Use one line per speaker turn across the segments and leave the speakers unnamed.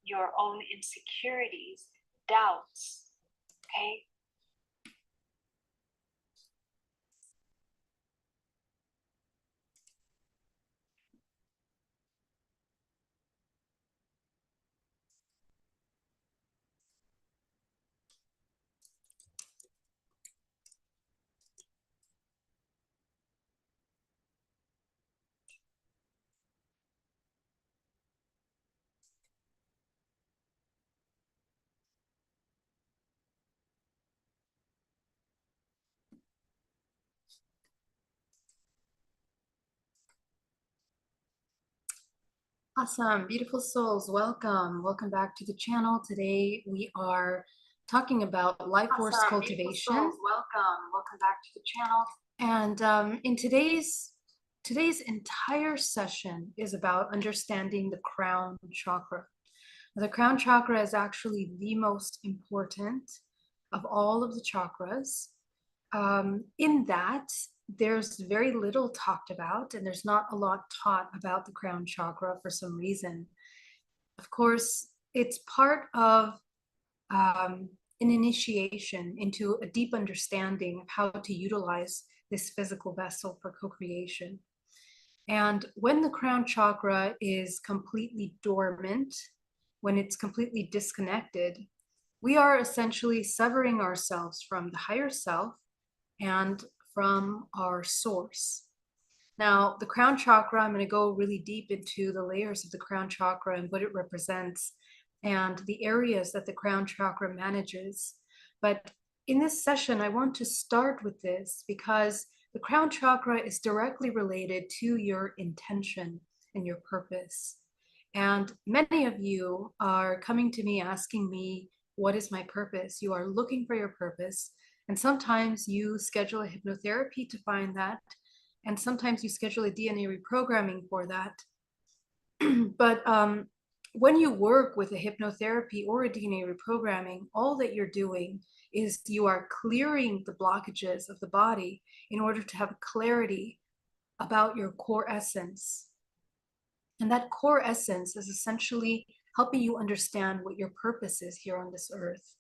your own insecurities, doubts, okay?
Awesome, beautiful souls, welcome. Welcome back to the channel. Today we are talking about life force cultivation.
Souls, welcome back to the channel.
And in today's entire session is about understanding the crown chakra. The crown chakra is actually the most important of all of the chakras. In that, there's very little talked about, and there's not a lot taught about the crown chakra for some reason. Of course, it's part of an initiation into a deep understanding of how to utilize this physical vessel for co-creation. And when the crown chakra is completely dormant, when it's completely disconnected, we are essentially severing ourselves from the higher self and from our source. Now, the crown chakra, I'm going to go really deep into the layers of the crown chakra and what it represents and the areas that the crown chakra manages. But in this session, I want to start with this because the crown chakra is directly related to your intention and your purpose. And many of you are coming to me asking me, what is my purpose? You are looking for your purpose. And sometimes you schedule a hypnotherapy to find that. And sometimes you schedule a DNA reprogramming for that. But when you work with a hypnotherapy or a DNA reprogramming, all that you're doing is you are clearing the blockages of the body in order to have clarity about your core essence. And that core essence is essentially helping you understand what your purpose is here on this earth.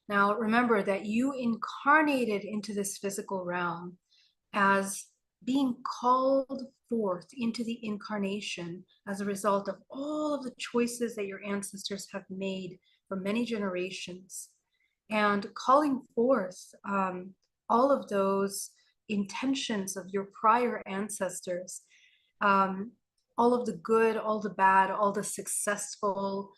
Now, remember that you incarnated into this physical realm as being called forth into the incarnation as a result of all of the choices that your ancestors have made for many generations, and calling forth all of those intentions of your prior ancestors, all of the good, all the bad, all the successful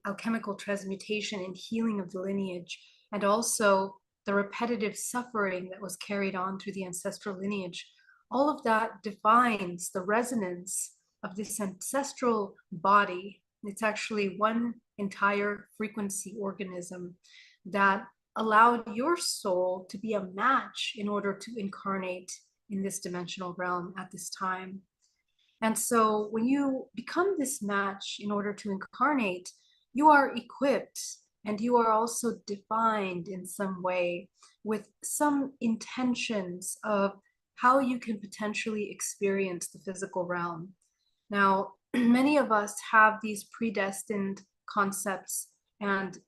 alchemical transmutation and healing of the lineage, and also the repetitive suffering that was carried on through the ancestral lineage. All of that defines the resonance of this ancestral body. It's actually one entire frequency organism that allowed your soul to be a match in order to incarnate in this dimensional realm at this time. And so when you become this match in order to incarnate, you are equipped and you are also defined in some way with some intentions of how you can potentially experience the physical realm. Now, many of us have these predestined concepts and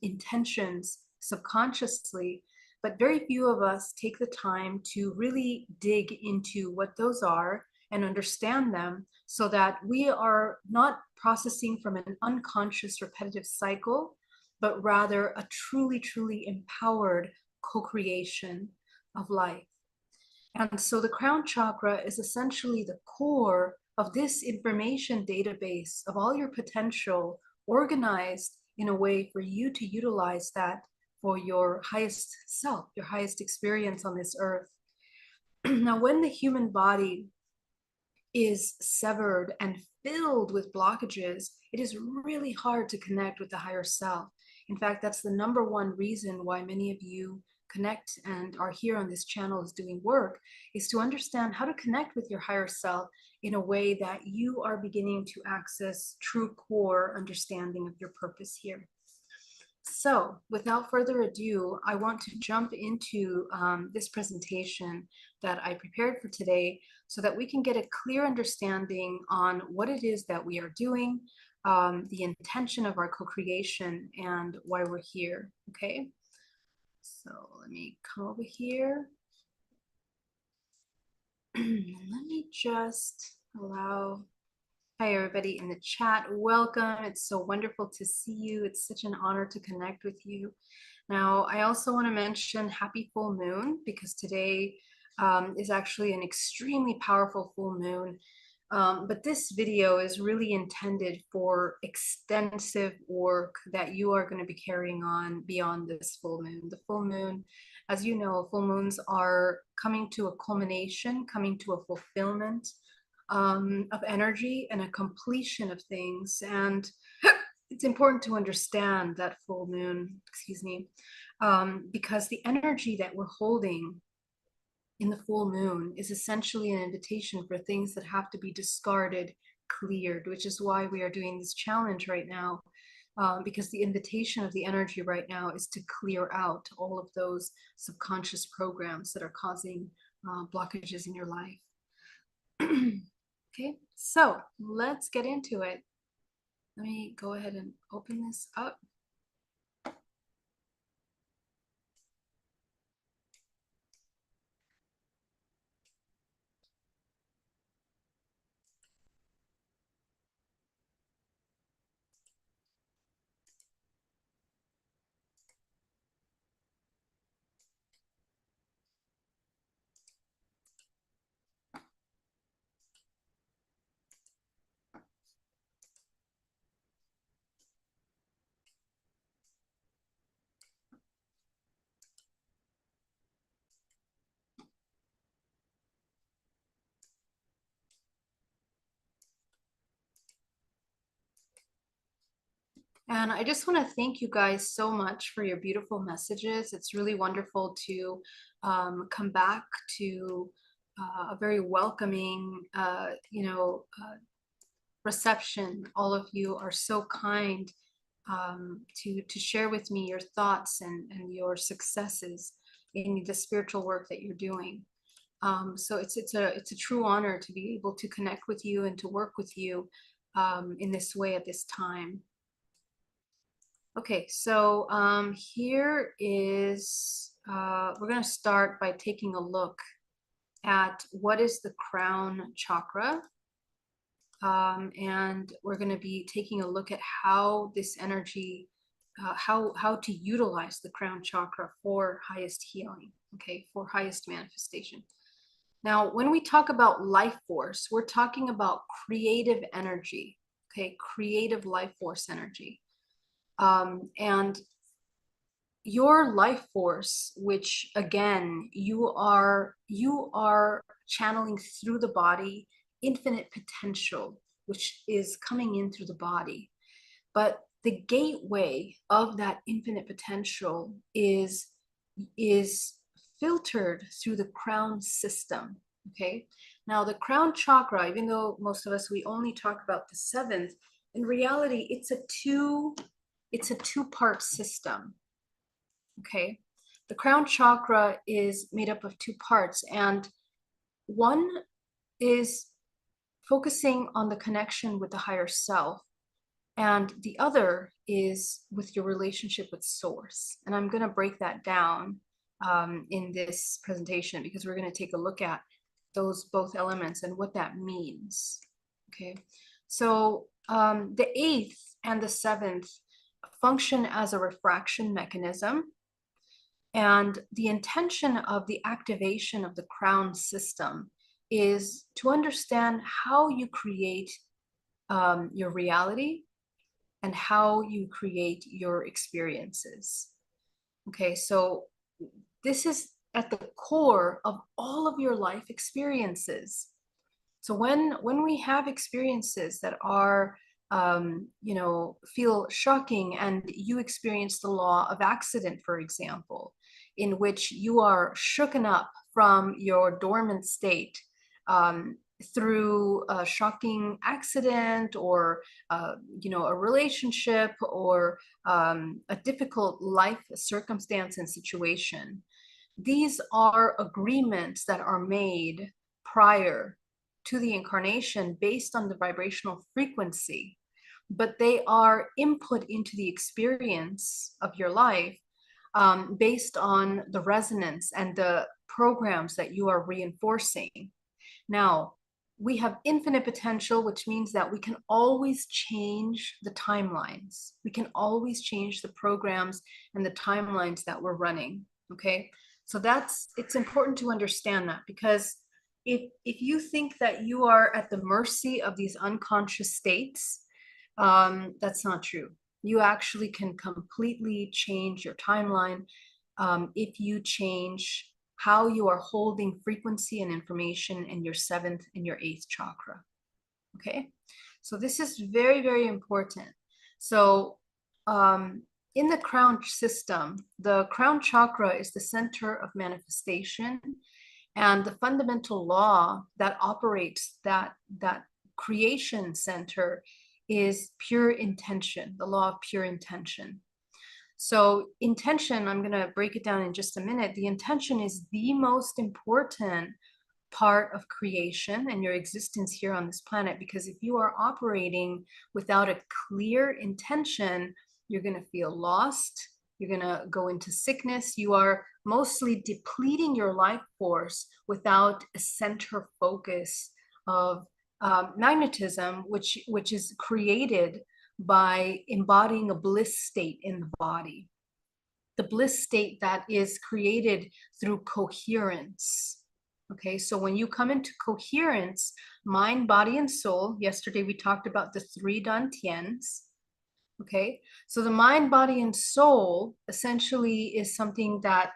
intentions subconsciously, but very few of us take the time to really dig into what those are and understand them, so that we are not processing from an unconscious repetitive cycle, but rather a truly, truly empowered co-creation of life. And so the crown chakra is essentially the core of this information database of all your potential, organized in a way for you to utilize that for your highest self, your highest experience on this earth. Now, when the human body is severed and filled with blockages, it is really hard to connect with the higher self. In fact, that's the number one reason why many of you connect and are here on this channel is doing work, is to understand how to connect with your higher self in a way that you are beginning to access true core understanding of your purpose here. So without further ado, I want to jump into this presentation that I prepared for today so that we can get a clear understanding on what it is that we are doing, the intention of our co-creation and why we're here. Okay, so let me come over here. Let me just allow. Hi, everybody in the chat. Welcome. It's so wonderful to see you. It's such an honor to connect with you. Now, I also want to mention happy full moon, because today is actually an extremely powerful full moon. But this video is really intended for extensive work that you are going to be carrying on beyond this full moon. The full moon, as you know, full moons are coming to a culmination, coming to a fulfillment of energy and a completion of things. And it's important to understand that full moon, excuse me, because the energy that we're holding in the full moon is essentially an invitation for things that have to be discarded, cleared, which is why we are doing this challenge right now. Because the invitation of the energy right now is to clear out all of those subconscious programs that are causing blockages in your life. Okay, so let's get into it. Let me go ahead and open this up. And I just want to thank you guys so much for your beautiful messages. It's really wonderful to come back to a very welcoming, reception. All of you are so kind to share with me your thoughts and your successes in the spiritual work that you're doing. So it's a true honor to be able to connect with you and to work with you in this way at this time. Okay, so here is, we're going to start by taking a look at what is the crown chakra. And we're going to be taking a look at how this energy, how to utilize the crown chakra for highest healing, okay, for highest manifestation. Now, when we talk about life force, we're talking about creative energy, okay, creative life force energy. And your life force, which again, you are channeling through the body, infinite potential, which is coming in through the body. But the gateway of that infinite potential is filtered through the crown system. Okay. Now the crown chakra, even though most of us, we only talk about the seventh, in reality, it's a two-part system. Okay. The crown chakra is made up of two parts, and one is focusing on the connection with the higher self, and the other is with your relationship with source. And I'm going to break that down in this presentation, because we're going to take a look at those both elements and what that means. Okay, so the eighth and the seventh function as a refraction mechanism. And the intention of the activation of the crown system is to understand how you create your reality and how you create your experiences. Okay, so this is at the core of all of your life experiences. So when we have experiences that are feel shocking, and you experience the law of accident, for example, in which you are shooken up from your dormant state through a shocking accident, or a relationship, or a difficult life circumstance and situation. These are agreements that are made prior to the incarnation based on the vibrational frequency but they are input into the experience of your life based on the resonance and the programs that you are reinforcing. Now, we have infinite potential, which means that we can always change the timelines. We can always change the programs and the timelines that we're running, okay? So it's important to understand that, because if you think that you are at the mercy of these unconscious states, that's not true. You actually can completely change your timeline if you change how you are holding frequency and information in your 7th and your 8th chakra. Okay, so this is very, very important. So in the crown system, the crown chakra is the center of manifestation, and the fundamental law that operates that creation center is pure intention, the law of pure intention. So intention, I'm going to break it down in just a minute. The intention is the most important part of creation and your existence here on this planet, because if you are operating without a clear intention, you're going to feel lost. You're going to go into sickness. You are mostly depleting your life force without a center focus of magnetism, which is created by embodying a bliss state in the body. The bliss state that is created through coherence. Okay, so when you come into coherence, mind, body, and soul, yesterday we talked about the 3 dantians. Okay, so the mind, body, and soul essentially is something that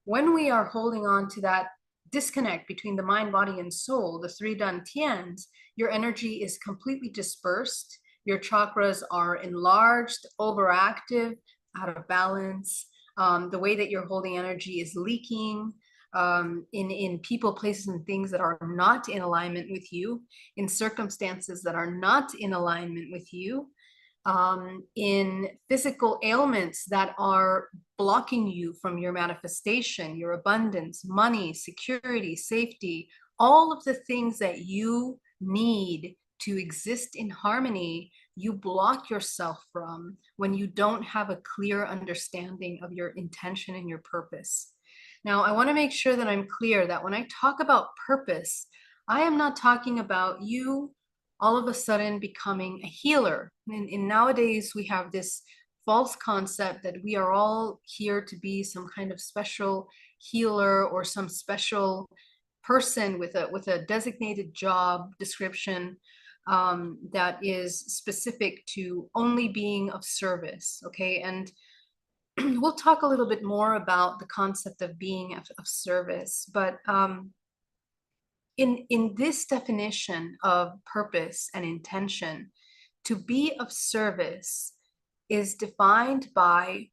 when we are holding on to that disconnect between the mind, body, and soul, the 3 dantians, your energy is completely dispersed. Your chakras are enlarged, overactive, out of balance. The way that you're holding energy is leaking in people, places, and things that are not in alignment with you, in circumstances that are not in alignment with you, in physical ailments that are blocking you from your manifestation, your abundance, money, security, safety, all of the things that you need to exist in harmony, you block yourself from when you don't have a clear understanding of your intention and your purpose. Now, I want to make sure that I'm clear that when I talk about purpose, I am not talking about you all of a sudden becoming a healer. And nowadays we have this false concept that we are all here to be some kind of special healer or some special person with a designated job description that is specific to only being of service. Okay, and we'll talk a little bit more about the concept of being of service, but in this definition of purpose and intention, to be of service is defined by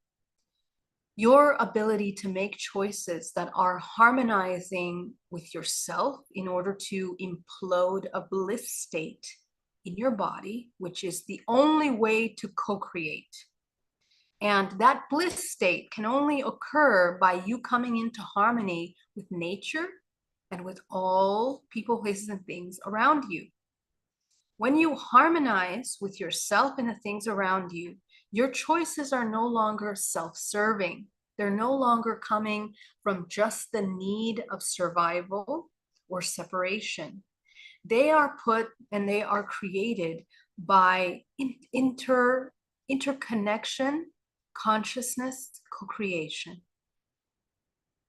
your ability to make choices that are harmonizing with yourself in order to implode a bliss state in your body, which is the only way to co-create. And that bliss state can only occur by you coming into harmony with nature and with all people, places, and things around you. When you harmonize with yourself and the things around you, your choices are no longer self-serving. They're no longer coming from just the need of survival or separation. They are put and they are created by interconnection, consciousness, co-creation.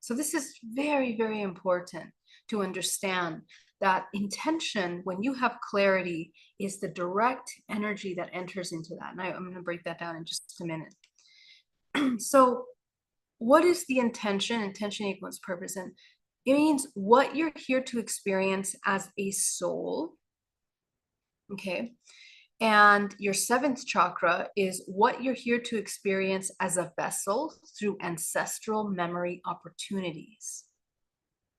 So this is very, very important to understand that intention, when you have clarity, is the direct energy that enters into that. And I'm going to break that down in just a minute. So what is the intention? Intention equals purpose. And it means what you're here to experience as a soul. Okay. And your 7th chakra is what you're here to experience as a vessel through ancestral memory opportunities.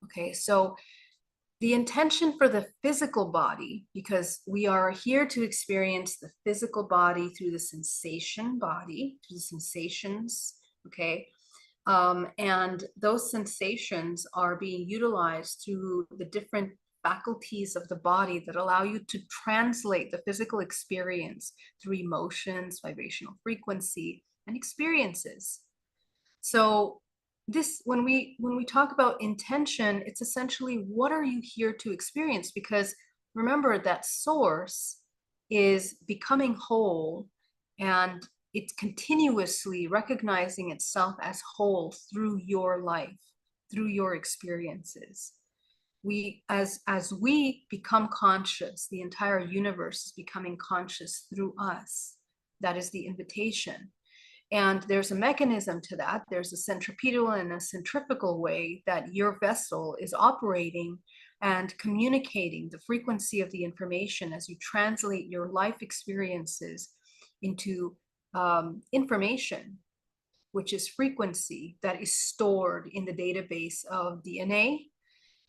Okay, so the intention for the physical body, because we are here to experience the physical body through the sensation body, through the sensations, okay? And those sensations are being utilized through the different faculties of the body that allow you to translate the physical experience through emotions, vibrational frequency, and experiences. So this, when we talk about intention, it's essentially, what are you here to experience? Because remember that source is becoming whole, and it's continuously recognizing itself as whole through your life, through your experiences. We, as we become conscious, the entire universe is becoming conscious through us. That is the invitation. And there's a mechanism to that. There's a centripetal and a centrifugal way that your vessel is operating and communicating the frequency of the information as you translate your life experiences into information, which is frequency that is stored in the database of DNA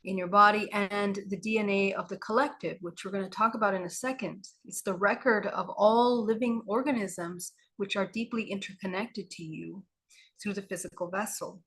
in your body and the DNA of the collective, which we're going to talk about in a second. It's the record of all living organisms which are deeply interconnected to you through the physical vessel.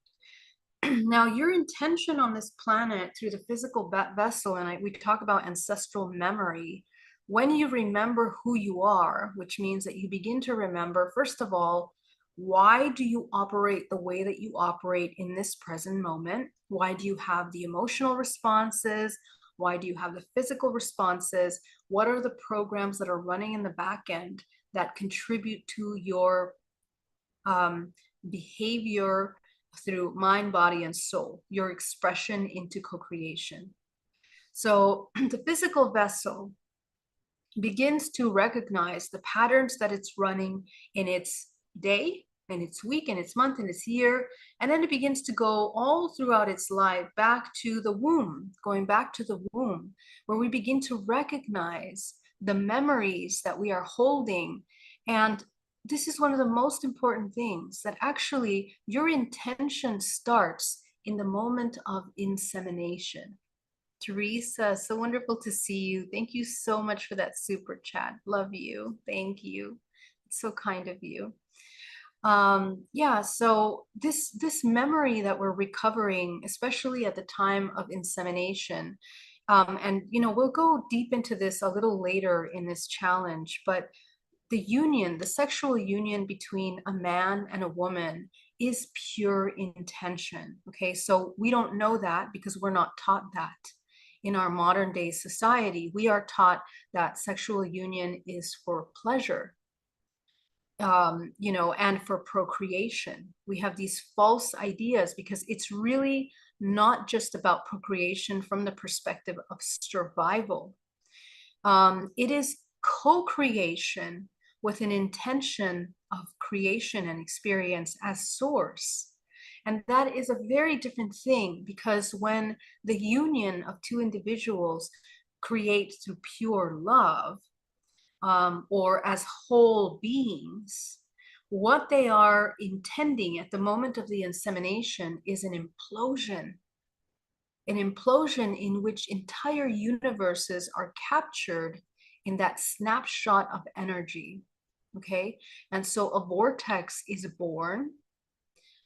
Now, your intention on this planet through the physical vessel, and we talk about ancestral memory, when you remember who you are, which means that you begin to remember, first of all, why do you operate the way that you operate in this present moment? Why do you have the emotional responses? Why do you have the physical responses? What are the programs that are running in the back end that contribute to your behavior through mind, body, and soul, your expression into co-creation? So the physical vessel begins to recognize the patterns that it's running in its day, and its week, and its month, and its year, and then it begins to go all throughout its life back to the womb, going back to the womb, where we begin to recognize the memories that we are holding. And this is one of the most important things, that actually your intention starts in the moment of insemination. Teresa, so wonderful to see you. Thank you so much for that super chat. Love you. Thank you. It's so kind of you. Yeah, so this memory that we're recovering, especially at the time of insemination, and we'll go deep into this a little later in this challenge, but the union, the sexual union between a man and a woman is pure intention. Okay, so we don't know that because we're not taught that. In our modern day society, we are taught that sexual union is for pleasure, and for procreation. We have these false ideas because it's really not just about procreation from the perspective of survival. It is co-creation with an intention of creation and experience as source. And that is a very different thing, because when the union of two individuals create through pure love, or as whole beings, what they are intending at the moment of the insemination is an implosion in which entire universes are captured in that snapshot of energy. Okay, and so a vortex is born.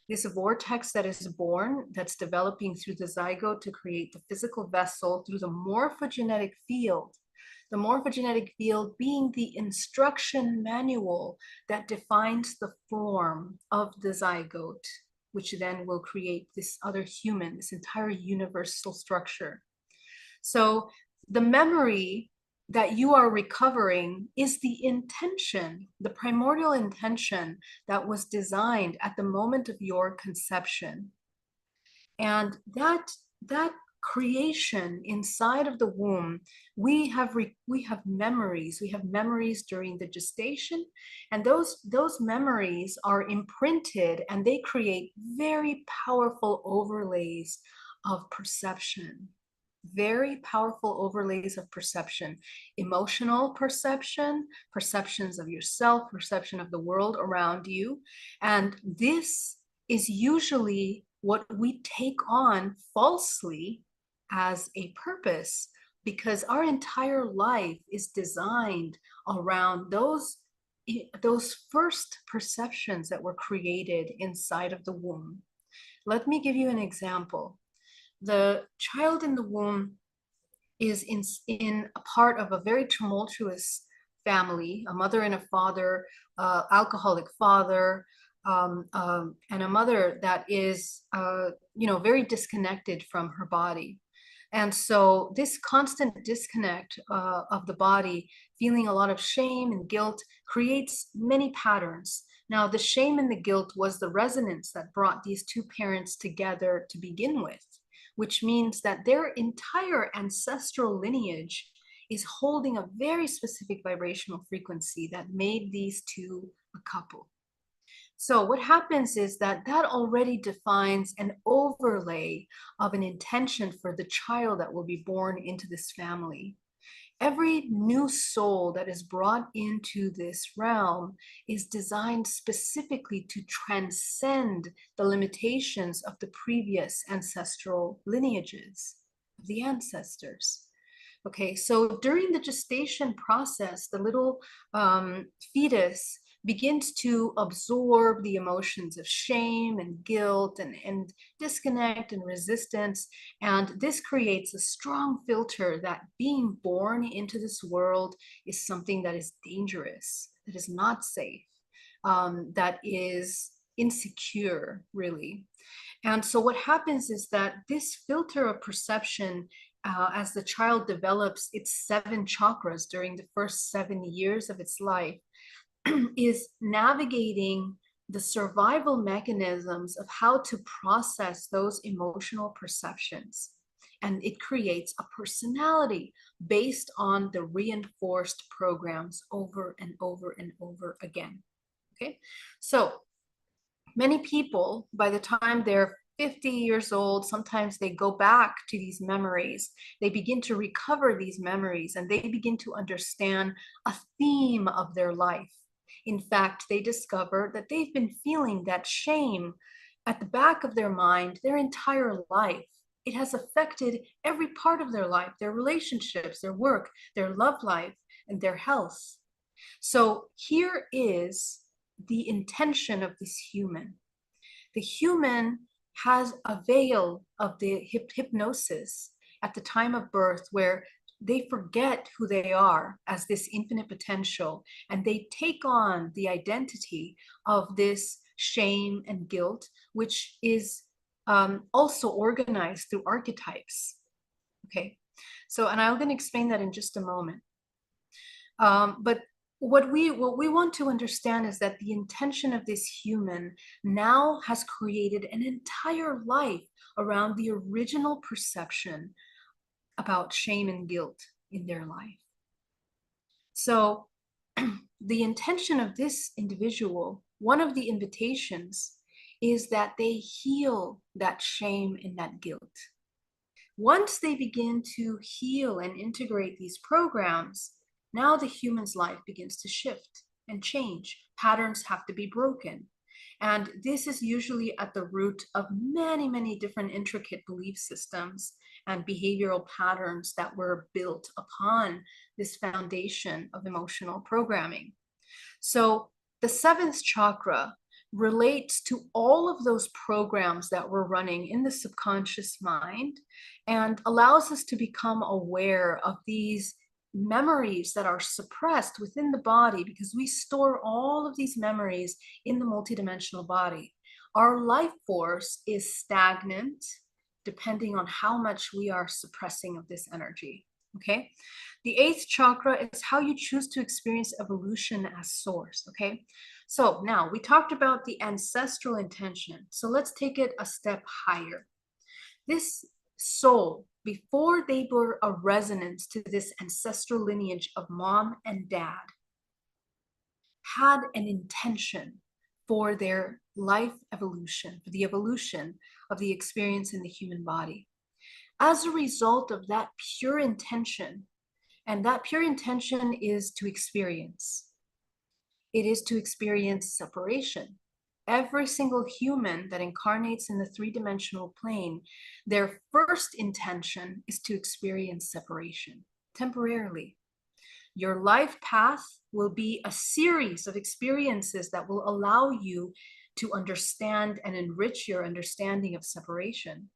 This vortex that is born, that's developing through the zygote to create the physical vessel through the morphogenetic field. The morphogenetic field being the instruction manual that defines the form of the zygote, which then will create this other human, this entire universal structure. So the memory that you are recovering is the intention, the primordial intention that was designed at the moment of your conception. And that creation inside of the womb, we have memories. We have memories during the gestation, and those memories are imprinted, and they create very powerful overlays of perception. Very powerful overlays of perception, emotional perception, perceptions of yourself, perception of the world around you. And this is usually what we take on falsely as a purpose, because our entire life is designed around those first perceptions that were created inside of the womb. Let me give you an example. The child in the womb is in a part of a very tumultuous family, a mother and a father, alcoholic father, and a mother that is, very disconnected from her body. And so this constant disconnect of the body, feeling a lot of shame and guilt, creates many patterns. Now, the shame and the guilt was the resonance that brought these two parents together to begin with, which means that their entire ancestral lineage is holding a very specific vibrational frequency that made these two a couple. So what happens is that already defines an overlay of an intention for the child that will be born into this family. Every new soul that is brought into this realm is designed specifically to transcend the limitations of the previous ancestral lineages of the ancestors. Okay, so during the gestation process, the little fetus begins to absorb the emotions of shame and guilt and disconnect and resistance. And this creates a strong filter that being born into this world is something that is dangerous, that is not safe, that is insecure, really. And so what happens is that this filter of perception, as the child develops its 7 chakras during the first 7 years of its life, is navigating the survival mechanisms of how to process those emotional perceptions. And it creates a personality based on the reinforced programs over and over and over again. Okay, so many people, by the time they're 50 years old, sometimes they go back to these memories. They begin to recover these memories and they begin to understand a theme of their life. In fact, they discover that they've been feeling that shame at the back of their mind their entire life. It has affected every part of their life, their relationships, their work, their love life, and their health. So here is the intention of this human. The human has a veil of the hypnosis at the time of birth where they forget who they are as this infinite potential, and they take on the identity of this shame and guilt, which is also organized through archetypes. Okay, so, and I'm going to explain that in just a moment. But what we want to understand is that the intention of this human now has created an entire life around the original perception about shame and guilt in their life. So the intention of this individual, one of the invitations, is that they heal that shame and that guilt. Once they begin to heal and integrate these programs, now the human's life begins to shift and change. Patterns have to be broken. And this is usually at the root of many, many different intricate belief systems and behavioral patterns that were built upon this foundation of emotional programming. So the 7th chakra relates to all of those programs that we're running in the subconscious mind and allows us to become aware of these memories that are suppressed within the body, because we store all of these memories in the multidimensional body. Our life force is stagnant depending on how much we are suppressing of this energy. Okay, the 8th chakra is how you choose to experience evolution as source. Okay, so now we talked about the ancestral intention, so let's take it a step higher. This soul, before they were a resonance to this ancestral lineage of mom and dad, had an intention for their life evolution, for the evolution of the experience in the human body. As a result of that pure intention, and that pure intention is to experience. It is to experience separation. Every single human that incarnates in the 3-dimensional plane, their first intention is to experience separation temporarily. Your life path will be a series of experiences that will allow you to understand and enrich your understanding of separation.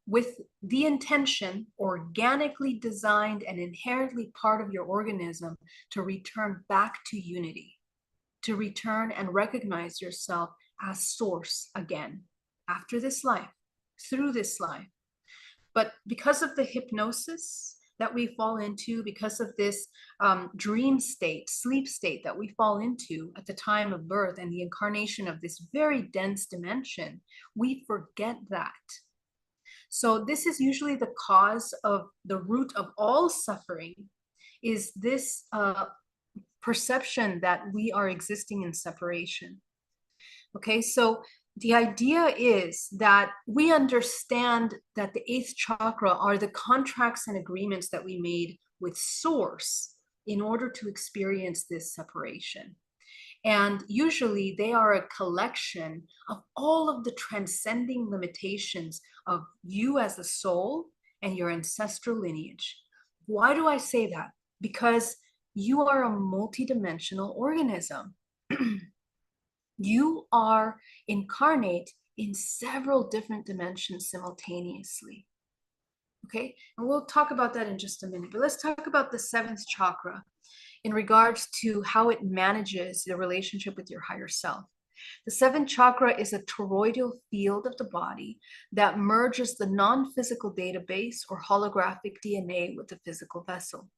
with the intention, organically designed and inherently part of your organism, to return back to unity, to return and recognize yourself as source again, after this life, through this life. But because of the hypnosis that we fall into, because of this dream state, sleep state that we fall into at the time of birth and the incarnation of this very dense dimension, we forget that. So this is usually the cause of the root of all suffering, is this perception that we are existing in separation. Okay, so the idea is that we understand that the eighth chakra are the contracts and agreements that we made with Source in order to experience this separation. And usually they are a collection of all of the transcending limitations of you as a soul and your ancestral lineage. Why do I say that? Because you are a multidimensional organism. You are incarnate in several different dimensions simultaneously. Okay, and we'll talk about that in just a minute, but let's talk about the seventh chakra in regards to how it manages the relationship with your higher self. The seventh chakra is a toroidal field of the body that merges the non-physical database or holographic DNA with the physical vessel.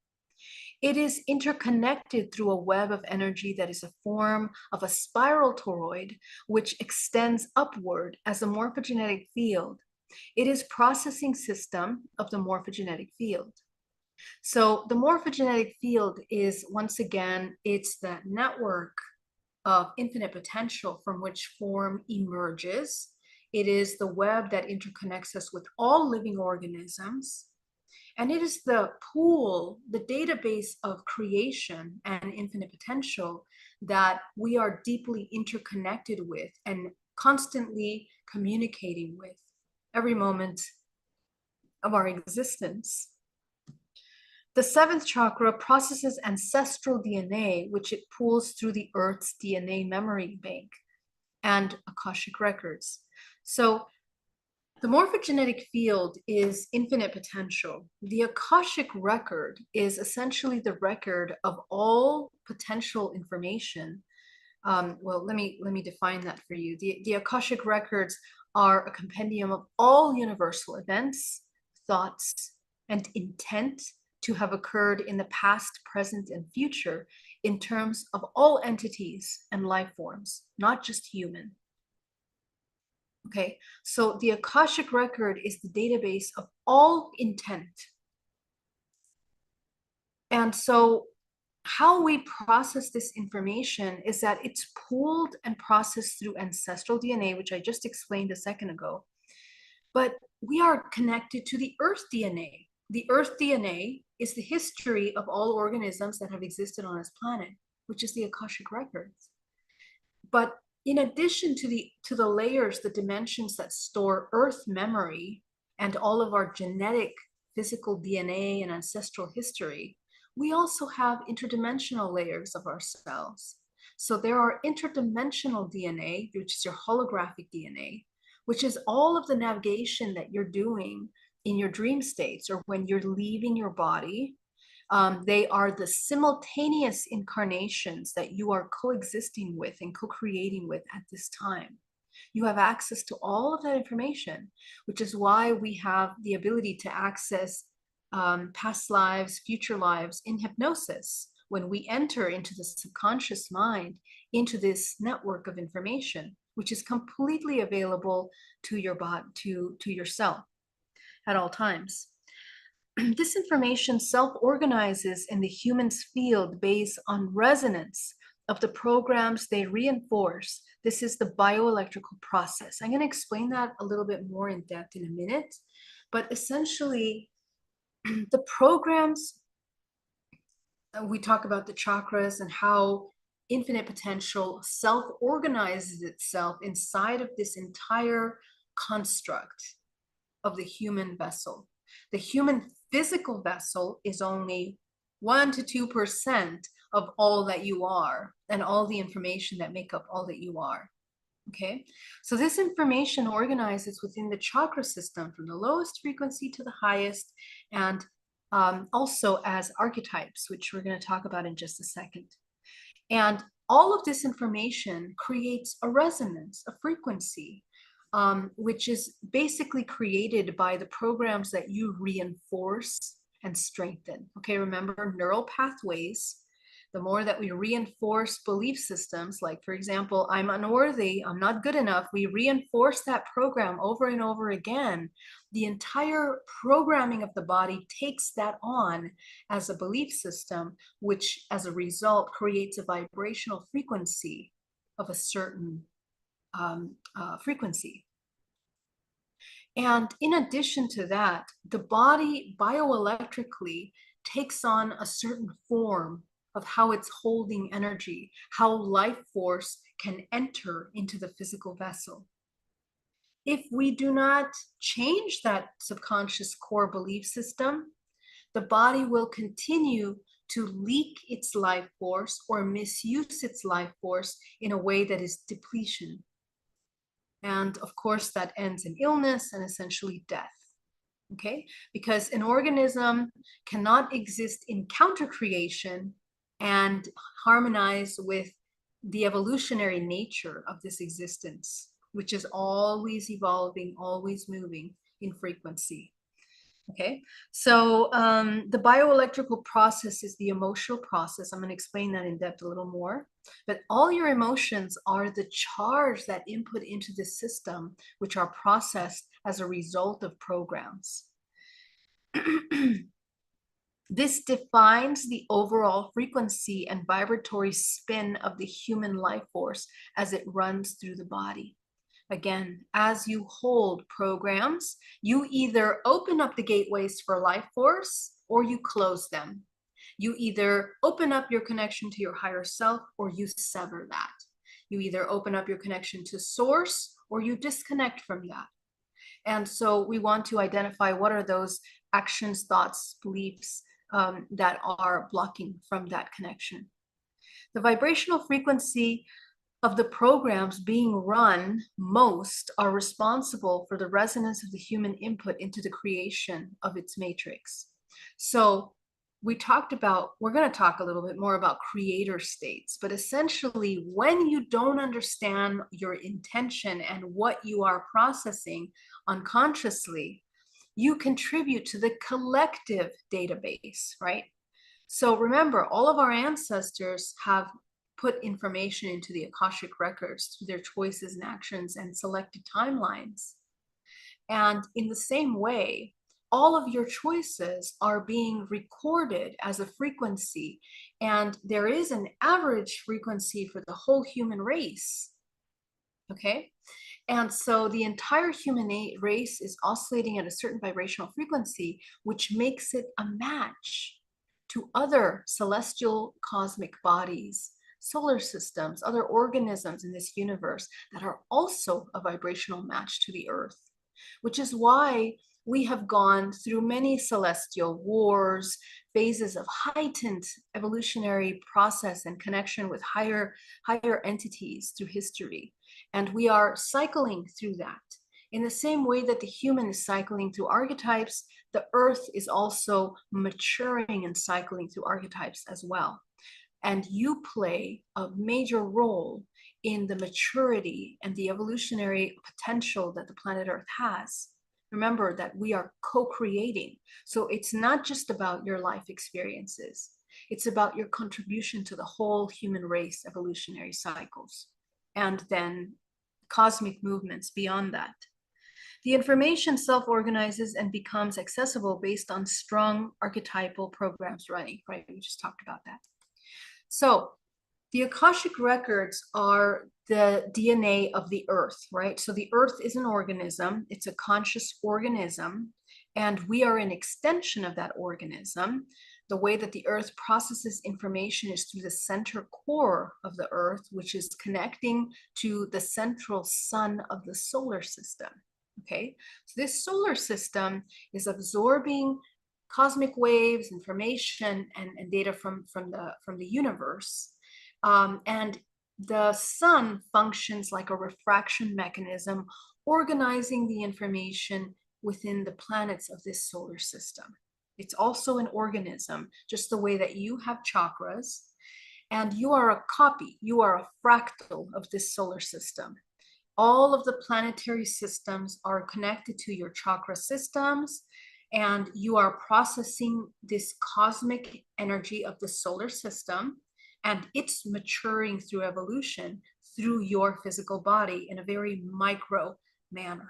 It is interconnected through a web of energy that is a form of a spiral toroid, which extends upward as a morphogenetic field. It is processing system of the morphogenetic field. So the morphogenetic field is, once again, it's that network of infinite potential from which form emerges. It is the web that interconnects us with all living organisms. And it is the pool, the database of creation and infinite potential that we are deeply interconnected with and constantly communicating with every moment of our existence. The seventh chakra processes ancestral DNA, which it pulls through the Earth's DNA memory bank and Akashic records. So the morphogenetic field is infinite potential. The Akashic record is essentially the record of all potential information. Well, let me define that for you. The Akashic records are a compendium of all universal events, thoughts, and intent to have occurred in the past, present, and future in terms of all entities and life forms, not just human. Okay, so the Akashic record is the database of all intent. And so how we process this information is that it's pooled and processed through ancestral DNA, which I just explained a second ago. But we are connected to the Earth DNA. The Earth DNA is the history of all organisms that have existed on this planet, which is the Akashic records. But in addition to the layers, the dimensions that store Earth memory and all of our genetic, physical DNA and ancestral history, we also have interdimensional layers of ourselves. So there are interdimensional DNA, which is your holographic DNA, which is all of the navigation that you're doing in your dream states or when you're leaving your body. They are the simultaneous incarnations that you are coexisting with and co-creating with at this time. You have access to all of that information, which is why we have the ability to access past lives, future lives in hypnosis. When we enter into the subconscious mind, into this network of information, which is completely available to your body, to yourself at all times. This information self-organizes in the human's field based on resonance of the programs they reinforce. This is the bioelectrical process. I'm going to explain that a little bit more in depth in a minute, but essentially the programs, we talk about the chakras and how infinite potential self-organizes itself inside of this entire construct of the human vessel. The human physical vessel is only 1 to 2% of all that you are and all the information that make up all that you are. Okay, so this information organizes within the chakra system from the lowest frequency to the highest, and also as archetypes, which we're going to talk about in just a second. And all of this information creates a resonance, a frequency, which is basically created by the programs that you reinforce and strengthen. Okay, remember neural pathways. The more that we reinforce belief systems, like, for example, I'm unworthy, I'm not good enough, we reinforce that program over and over again. The entire programming of the body takes that on as a belief system, which as a result creates a vibrational frequency of a certain frequency. And in addition to that, the body bioelectrically takes on a certain form of how it's holding energy, how life force can enter into the physical vessel. If we do not change that subconscious core belief system, the body will continue to leak its life force or misuse its life force in a way that is depletion. And of course, that ends in illness and essentially death. Okay, because an organism cannot exist in counter creation and harmonize with the evolutionary nature of this existence, which is always evolving, always moving in frequency. Okay, so the bioelectrical process is the emotional process. I'm going to explain that in depth a little more. But all your emotions are the charge that input into the system, which are processed as a result of programs. This defines the overall frequency and vibratory spin of the human life force as it runs through the body. Again, as you hold programs, you either open up the gateways for life force or you close them. You either open up your connection to your higher self or you sever that. You either open up your connection to source or you disconnect from that. And so we want to identify what are those actions, thoughts, beliefs that are blocking from that connection. The vibrational frequency of the programs being run most are responsible for the resonance of the human input into the creation of its matrix. So we're going to talk a little bit more about creator states, but essentially when you don't understand your intention and what you are processing unconsciously, you contribute to the collective database, right? So remember, all of our ancestors have put information into the Akashic records through their choices and actions and selected timelines. And in the same way, all of your choices are being recorded as a frequency. And there is an average frequency for the whole human race. Okay? And so the entire human race is oscillating at a certain vibrational frequency, which makes it a match to other celestial cosmic bodies, solar systems, other organisms in this universe that are also a vibrational match to the Earth, which is why we have gone through many celestial wars, phases of heightened evolutionary process and connection with higher entities through history. And we are cycling through that. In the same way that the human is cycling through archetypes, the Earth is also maturing and cycling through archetypes as well. And you play a major role in the maturity and the evolutionary potential that the planet Earth has. Remember that we are co-creating. So it's not just about your life experiences. It's about your contribution to the whole human race evolutionary cycles, and then cosmic movements beyond that. The information self-organizes and becomes accessible based on strong archetypal programs running, right? We just talked about that. So the Akashic records are the DNA of the Earth, right? So the Earth is an organism. It's a conscious organism, and we are an extension of that organism. The way that the Earth processes information is through the center core of the Earth, which is connecting to the central sun of the solar system. Okay, so this solar system is absorbing cosmic waves, information, and data from the universe. And the sun functions like a refraction mechanism, organizing the information within the planets of this solar system. It's also an organism, just the way that you have chakras, and you are a copy, you are a fractal of this solar system. All of the planetary systems are connected to your chakra systems, and you are processing this cosmic energy of the solar system, and it's maturing through evolution through your physical body in a very micro manner.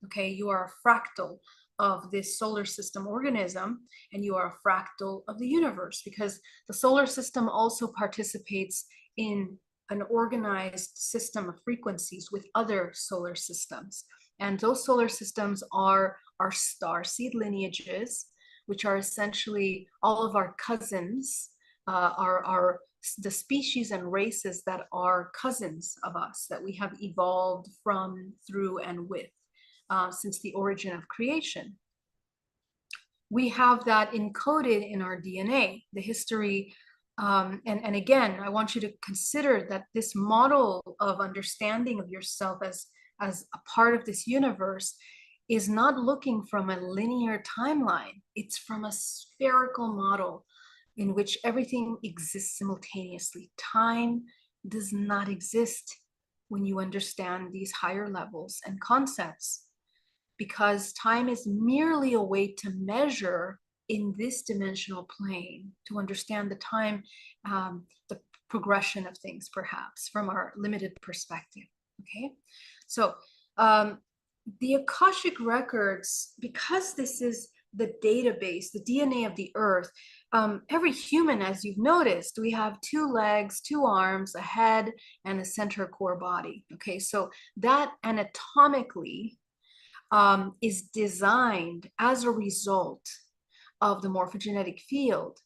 Okay, you are a fractal of this solar system organism, and you are a fractal of the universe, because the solar system also participates in an organized system of frequencies with other solar systems. And those solar systems are our star seed lineages, which are essentially all of our cousins, the species and races that are cousins of us, that we have evolved from, through, and with since the origin of creation. We have that encoded in our DNA, the history. And again, I want you to consider that this model of understanding of yourself as a part of this universe is not looking from a linear timeline. It's from a spherical model in which everything exists simultaneously. Time does not exist when you understand these higher levels and concepts, because time is merely a way to measure in this dimensional plane, to understand the time, the progression of things, perhaps, from our limited perspective. Okay, so the Akashic records, because this is the database, the DNA of the earth, every human, as you've noticed, we have 2 legs, 2 arms, a head, and a center core body. Okay, so that anatomically is designed as a result of the morphogenetic field.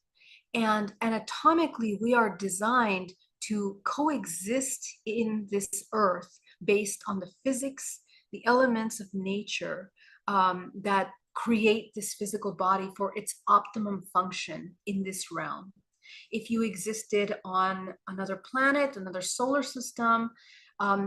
And anatomically, we are designed to coexist in this earth based on the physics, the elements of nature that create this physical body for its optimum function in this realm. If you existed on another planet, another solar system,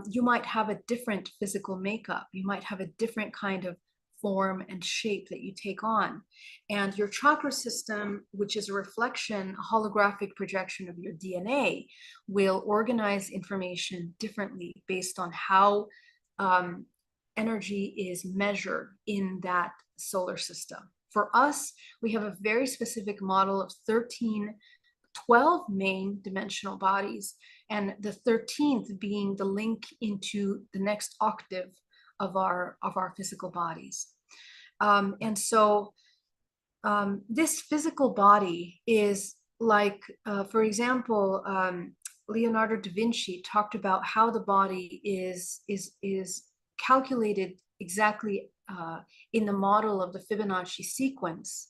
you might have a different physical makeup. You might have a different kind of form and shape that you take on. And your chakra system, which is a reflection, a holographic projection of your DNA, will organize information differently based on how energy is measured in that solar system. For us, we have a very specific model of 12 main dimensional bodies, and the 13th being the link into the next octave of our physical bodies. And so this physical body is like, for example, Leonardo da Vinci talked about how the body is calculated exactly in the model of the Fibonacci sequence.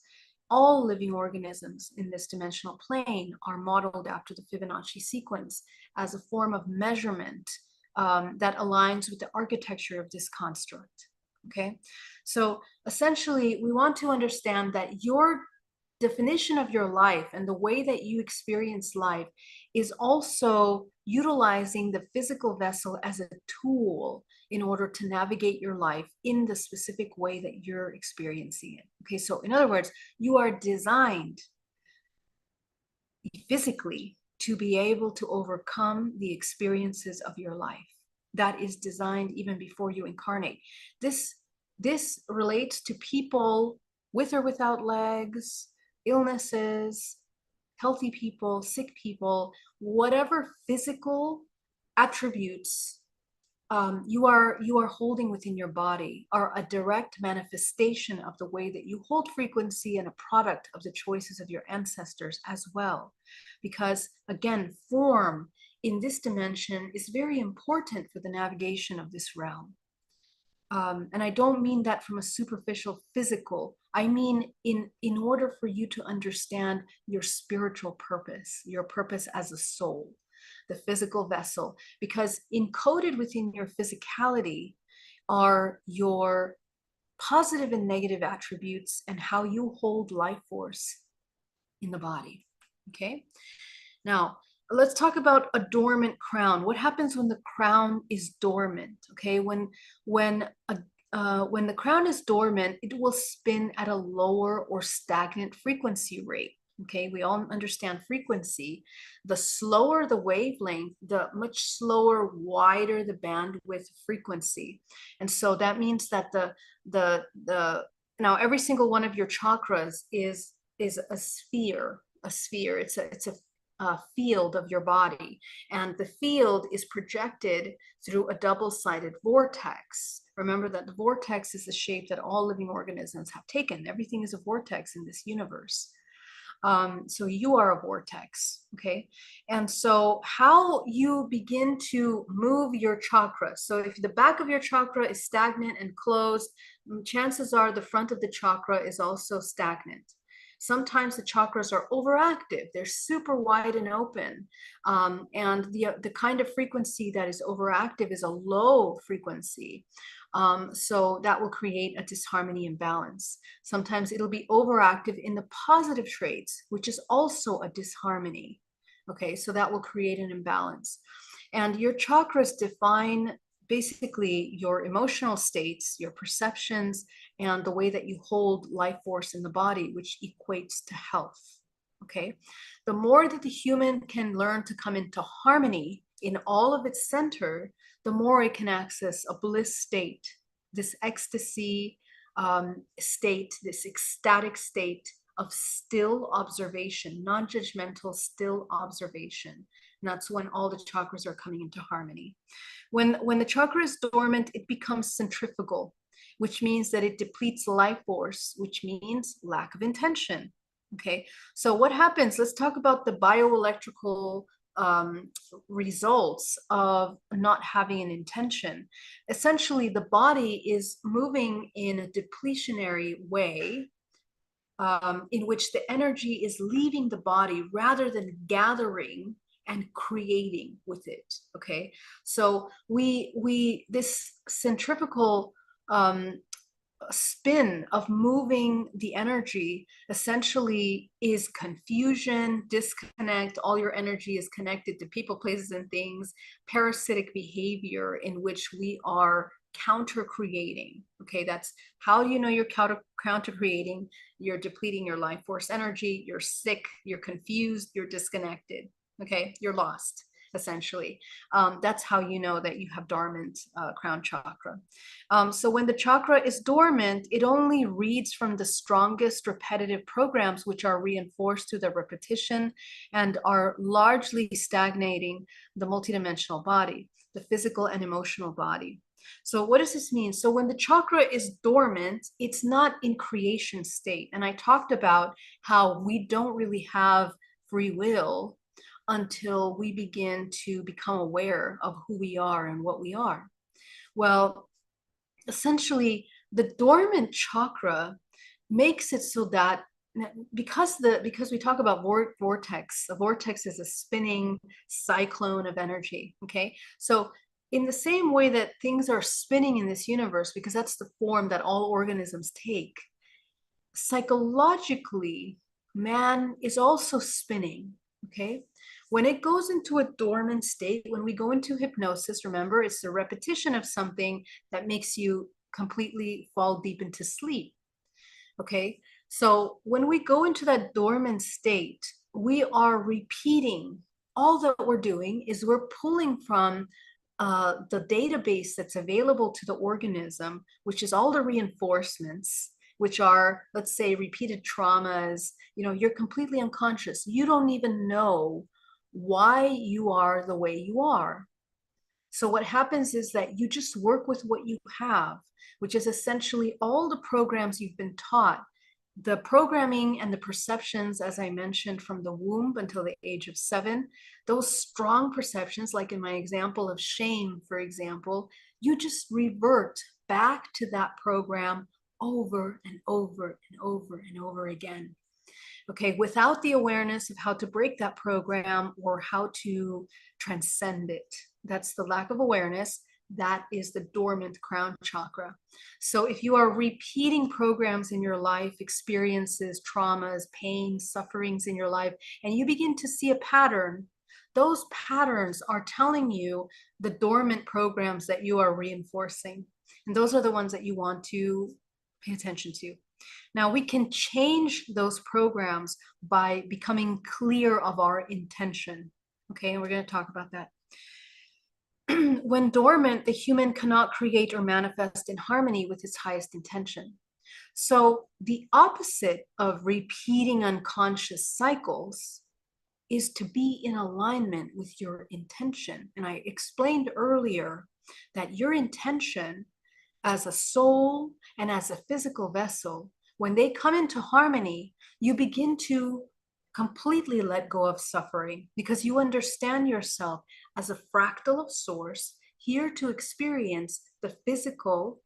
All living organisms in this dimensional plane are modeled after the Fibonacci sequence as a form of measurement that aligns with the architecture of this construct. Okay, so essentially, we want to understand that your definition of your life and the way that you experience life is also utilizing the physical vessel as a tool in order to navigate your life in the specific way that you're experiencing it. Okay, so in other words, you are designed physically to be able to overcome the experiences of your life. That is designed even before you incarnate. This relates to people with or without legs, illnesses, healthy people, sick people, whatever physical attributes you are holding within your body are a direct manifestation of the way that you hold frequency and a product of the choices of your ancestors as well. Because again, form in this dimension is very important for the navigation of this realm. And I don't mean that from a superficial physical. I mean in order for you to understand your spiritual purpose, your purpose as a soul, the physical vessel, because encoded within your physicality are your positive and negative attributes and how you hold life force in the body. Okay. Now, let's talk about a dormant crown. What happens when the crown is dormant? Okay, when the crown is dormant, it will spin at a lower or stagnant frequency rate. Okay, we all understand frequency. The slower the wavelength, the much slower, wider the bandwidth frequency. And so that means that the now every single one of your chakras is a sphere. A sphere. It's a field of your body, and the field is projected through a double-sided vortex. Remember that the vortex is the shape that all living organisms have taken. Everything is a vortex in this universe. So you are a vortex, okay? And so how you begin to move your chakra. So if the back of your chakra is stagnant and closed, chances are the front of the chakra is also stagnant. Sometimes the chakras are overactive. They're super wide and open. And the kind of frequency that is overactive is a low frequency. So that will create a disharmony imbalance. Sometimes it'll be overactive in the positive traits, which is also a disharmony. Okay, so that will create an imbalance. And your chakras define basically your emotional states, your perceptions, and the way that you hold life force in the body, which equates to health. Okay, the more that the human can learn to come into harmony in all of its center, the more it can access a bliss state, this ecstasy state, this ecstatic state of still observation, non-judgmental still observation. And that's when all the chakras are coming into harmony. When the chakra is dormant, it becomes centrifugal, which means that it depletes life force, which means lack of intention. Okay, so what happens? Let's talk about the bioelectrical results of not having an intention. Essentially, the body is moving in a depletionary way, in which the energy is leaving the body rather than gathering and creating with it. Okay, so this centrifugal spin of moving the energy essentially is confusion, disconnect. All your energy is connected to people, places, and things, parasitic behavior in which we are counter creating. Okay, that's how you know you're counter creating. You're depleting your life force energy, you're sick, you're confused, you're disconnected. Okay, you're lost. Essentially, that's how you know that you have dormant crown chakra. So when the chakra is dormant, it only reads from the strongest repetitive programs, which are reinforced through the repetition and are largely stagnating the multidimensional body, the physical and emotional body. So what does this mean? So when the chakra is dormant, it's not in creation state. And I talked about how we don't really have free will until we begin to become aware of who we are and what we are. Well, essentially, the dormant chakra makes it so that because we talk about vortex, a vortex is a spinning cyclone of energy. Okay, so in the same way that things are spinning in this universe, because that's the form that all organisms take, psychologically, man is also spinning. Okay, when it goes into a dormant state, when we go into hypnosis, remember, it's the repetition of something that makes you completely fall deep into sleep. Okay, so when we go into that dormant state, we are repeating. All that we're doing is we're pulling from the database that's available to the organism, which is all the reinforcements, which are, let's say, repeated traumas. You know, you're completely unconscious. You don't even know why you are the way you are. So what happens is that you just work with what you have, which is essentially all the programs you've been taught, the programming and the perceptions, as I mentioned, from the womb until the age of 7, those strong perceptions, like in my example of shame, for example, you just revert back to that program over and over and over and over again. Okay, without the awareness of how to break that program or how to transcend it. That's the lack of awareness. That is the dormant crown chakra. So if you are repeating programs in your life, experiences, traumas, pain, sufferings in your life, and you begin to see a pattern, those patterns are telling you the dormant programs that you are reinforcing. And those are the ones that you want to pay attention to. Now, we can change those programs by becoming clear of our intention. Okay, and we're going to talk about that. When dormant, the human cannot create or manifest in harmony with its highest intention. So the opposite of repeating unconscious cycles is to be in alignment with your intention. And I explained earlier that your intention as a soul and as a physical vessel, when they come into harmony, you begin to completely let go of suffering because you understand yourself as a fractal of source, here to experience the physical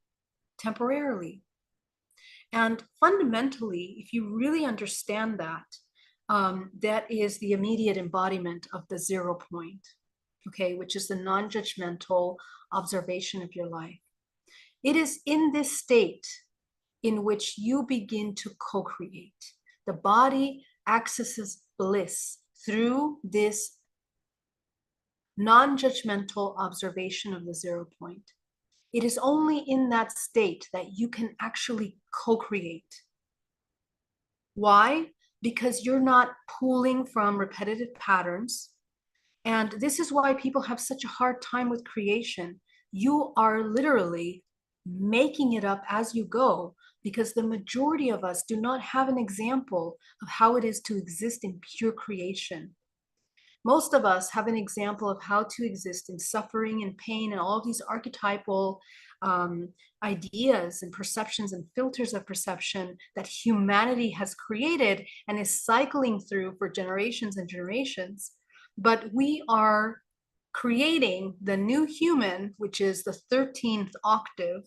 temporarily. And fundamentally, if you really understand that, that is the immediate embodiment of the 0 point, okay, which is the non-judgmental observation of your life. It is in this state in which you begin to co-create. The body accesses bliss through this non-judgmental observation of the 0 point. It is only in that state that you can actually co-create. Why? Because you're not pulling from repetitive patterns. And this is why people have such a hard time with creation. You are literally making it up as you go, because the majority of us do not have an example of how it is to exist in pure creation. Most of us have an example of how to exist in suffering and pain and all these archetypal ideas and perceptions and filters of perception that humanity has created and is cycling through for generations and generations. But we are creating the new human, which is the 13th octave,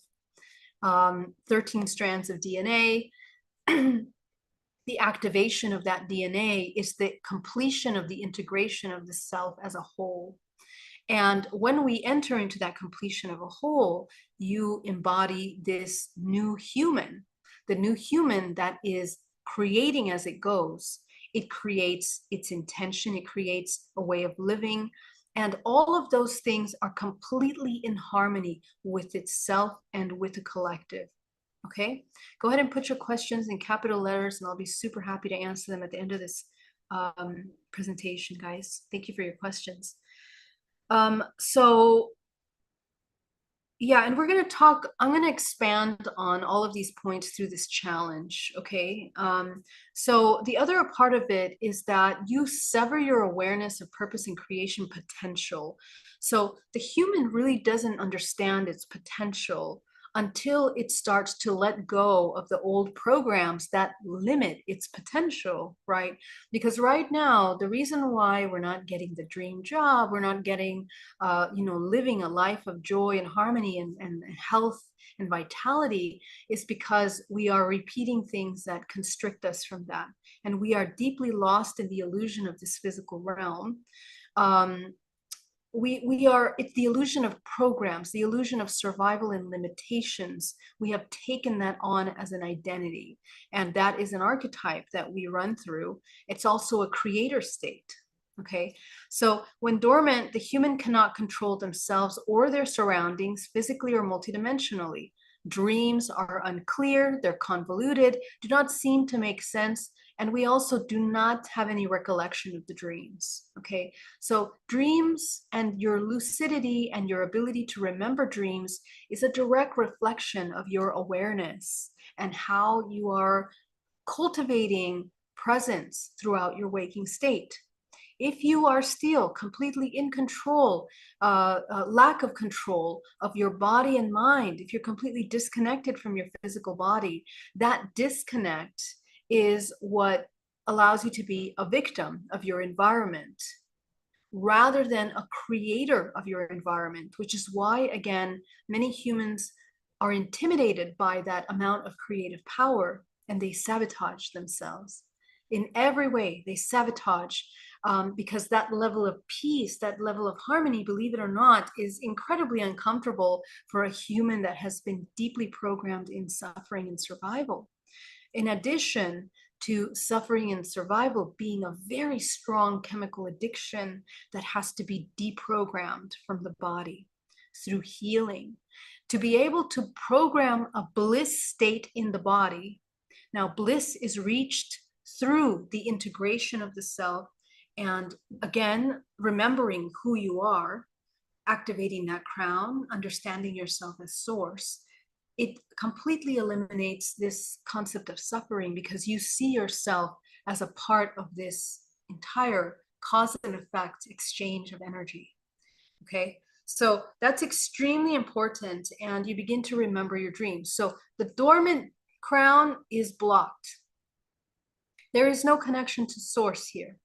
13 strands of DNA. The activation of that DNA is the completion of the integration of the self as a whole. And when we enter into that completion of a whole, you embody this new human, the new human that is creating as it goes. It creates its intention, it creates a way of living. And all of those things are completely in harmony with itself and with the collective. Okay, go ahead and put your questions in capital letters and I'll be super happy to answer them at the end of this presentation, guys. Thank you for your questions. So yeah, and we're going to talk, I'm going to expand on all of these points through this challenge, okay? So the other part of it is that you sever your awareness of purpose and creation potential. So the human really doesn't understand its potential until it starts to let go of the old programs that limit its potential, right? Because right now, the reason why we're not getting the dream job, we're not getting, living a life of joy and harmony and health and vitality is because we are repeating things that constrict us from that. And we are deeply lost in the illusion of this physical realm. It's the illusion of programs, the illusion of survival and limitations. We have taken that on as an identity. And that is an archetype that we run through. It's also a creator state. Okay, so when dormant, the human cannot control themselves or their surroundings physically or multidimensionally. Dreams are unclear, they're convoluted, do not seem to make sense, and we also do not have any recollection of the dreams. Okay, so dreams and your lucidity and your ability to remember dreams is a direct reflection of your awareness and how you are cultivating presence throughout your waking state. If you are still completely in control, lack of control of your body and mind, if you're completely disconnected from your physical body, that disconnect is what allows you to be a victim of your environment rather than a creator of your environment, which is why, again, many humans are intimidated by that amount of creative power and they sabotage themselves. In every way, they sabotage because that level of peace, that level of harmony, believe it or not, is incredibly uncomfortable for a human that has been deeply programmed in suffering and survival. In addition to suffering and survival being a very strong chemical addiction that has to be deprogrammed from the body through healing, to be able to program a bliss state in the body. Now, bliss is reached through the integration of the self, and again, remembering who you are, activating that crown, understanding yourself as source. It completely eliminates this concept of suffering because you see yourself as a part of this entire cause and effect exchange of energy. Okay, so that's extremely important, and you begin to remember your dreams. So the dormant crown is blocked. There is no connection to source here.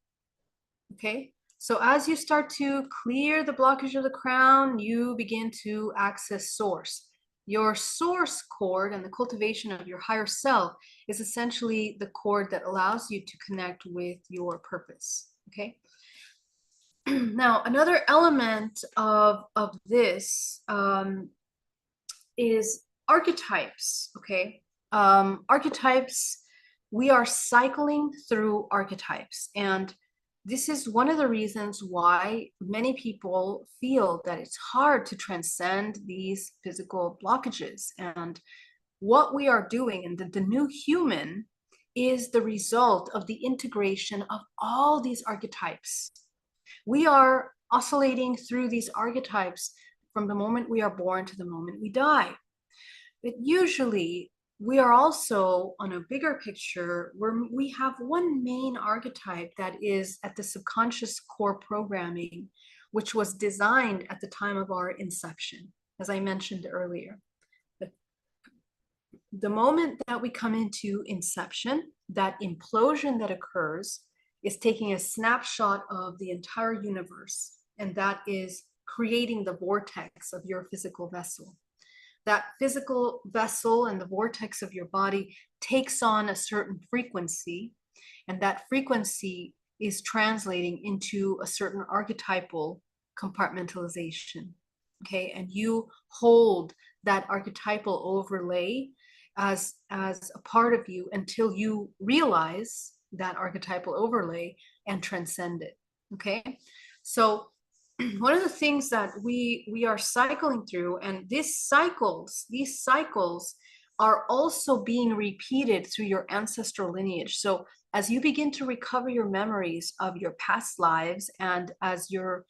Okay, so as you start to clear the blockage of the crown, you begin to access source. Your source cord and the cultivation of your higher self is essentially the cord that allows you to connect with your purpose. Okay. Now, another element of this is archetypes. Okay. Archetypes, we are cycling through archetypes, and this is one of the reasons why many people feel that it's hard to transcend these physical blockages. And what we are doing, and the new human, is the result of the integration of all these archetypes. We are oscillating through these archetypes from the moment we are born to the moment we die. But usually, we are also on a bigger picture where we have one main archetype that is at the subconscious core programming, which was designed at the time of our inception, as I mentioned earlier. The moment that we come into inception, that implosion that occurs is taking a snapshot of the entire universe, and that is creating the vortex of your physical vessel. That physical vessel and the vortex of your body takes on a certain frequency, and that frequency is translating into a certain archetypal compartmentalization. Okay, and you hold that archetypal overlay as a part of you until you realize that archetypal overlay and transcend it. Okay, so one of the things that we are cycling through, and these cycles are also being repeated through your ancestral lineage. So as you begin to recover your memories of your past lives, and as you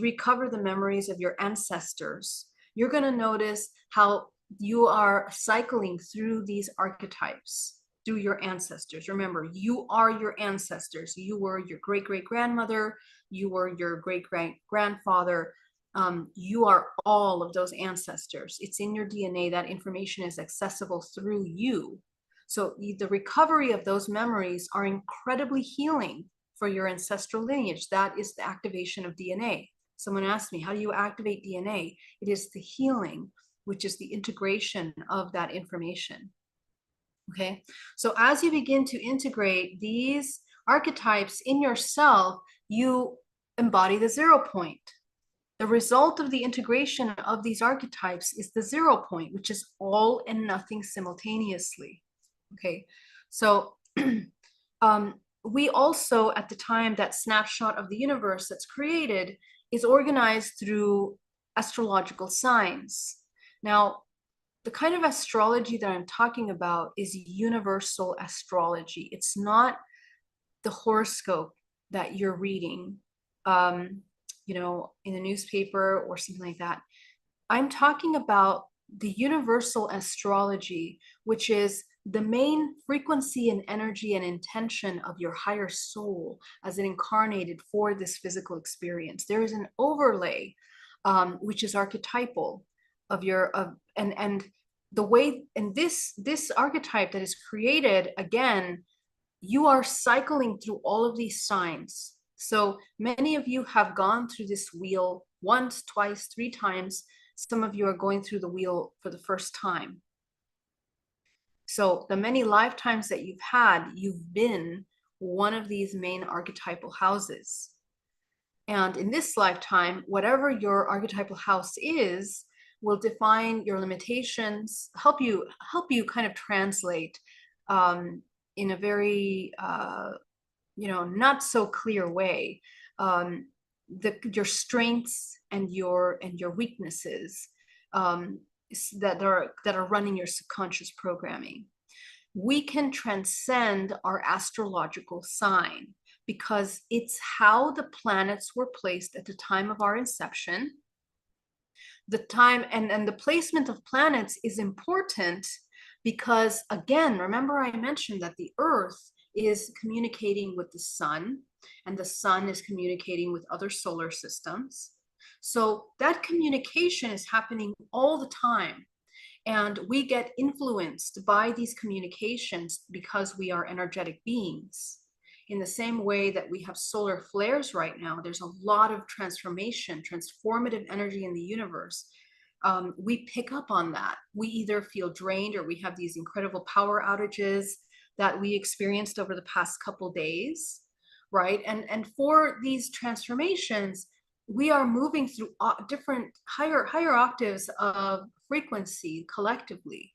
recover the memories of your ancestors, you're going to notice how you are cycling through these archetypes through your ancestors. Remember, you are your ancestors. You were your great-great-grandmother, you were your great-great-grandfather. You are all of those ancestors. It's in your DNA. That information is accessible through you. So the recovery of those memories are incredibly healing for your ancestral lineage. That is the activation of DNA. Someone asked me, how do you activate DNA? It is the healing, which is the integration of that information. Okay, so as you begin to integrate these archetypes in yourself, you embody the 0 point. The result of the integration of these archetypes is the 0 point, which is all and nothing simultaneously. Okay, so we also, at the time, that snapshot of the universe that's created is organized through astrological signs. Now, the kind of astrology that I'm talking about is universal astrology. It's not the horoscope that you're reading, you know, in a newspaper or something like that. I'm talking about the universal astrology, which is the main frequency and energy and intention of your higher soul as it incarnated for this physical experience. There is an overlay, which is archetypal of your and the way, and this archetype that is created, again, you are cycling through all of these signs. So many of you have gone through this wheel once, twice, 3 times. Some of you are going through the wheel for the first time. So the many lifetimes that you've had, you've been one of these main archetypal houses. And in this lifetime, whatever your archetypal house is, will define your limitations, help you kind of translate in a very, not so clear way, your strengths and your weaknesses, that are running your subconscious programming. We can transcend our astrological sign because it's how the planets were placed at the time of our inception. The time and the placement of planets is important because, again, remember I mentioned that the Earth is communicating with the sun, and the sun is communicating with other solar systems. So that communication is happening all the time. And we get influenced by these communications because we are energetic beings. In the same way that we have solar flares right now, there's a lot of transformation, transformative energy in the universe. We pick up on that. We either feel drained or we have these incredible power outages that we experienced over the past couple days, right? And for these transformations, we are moving through different higher octaves of frequency collectively.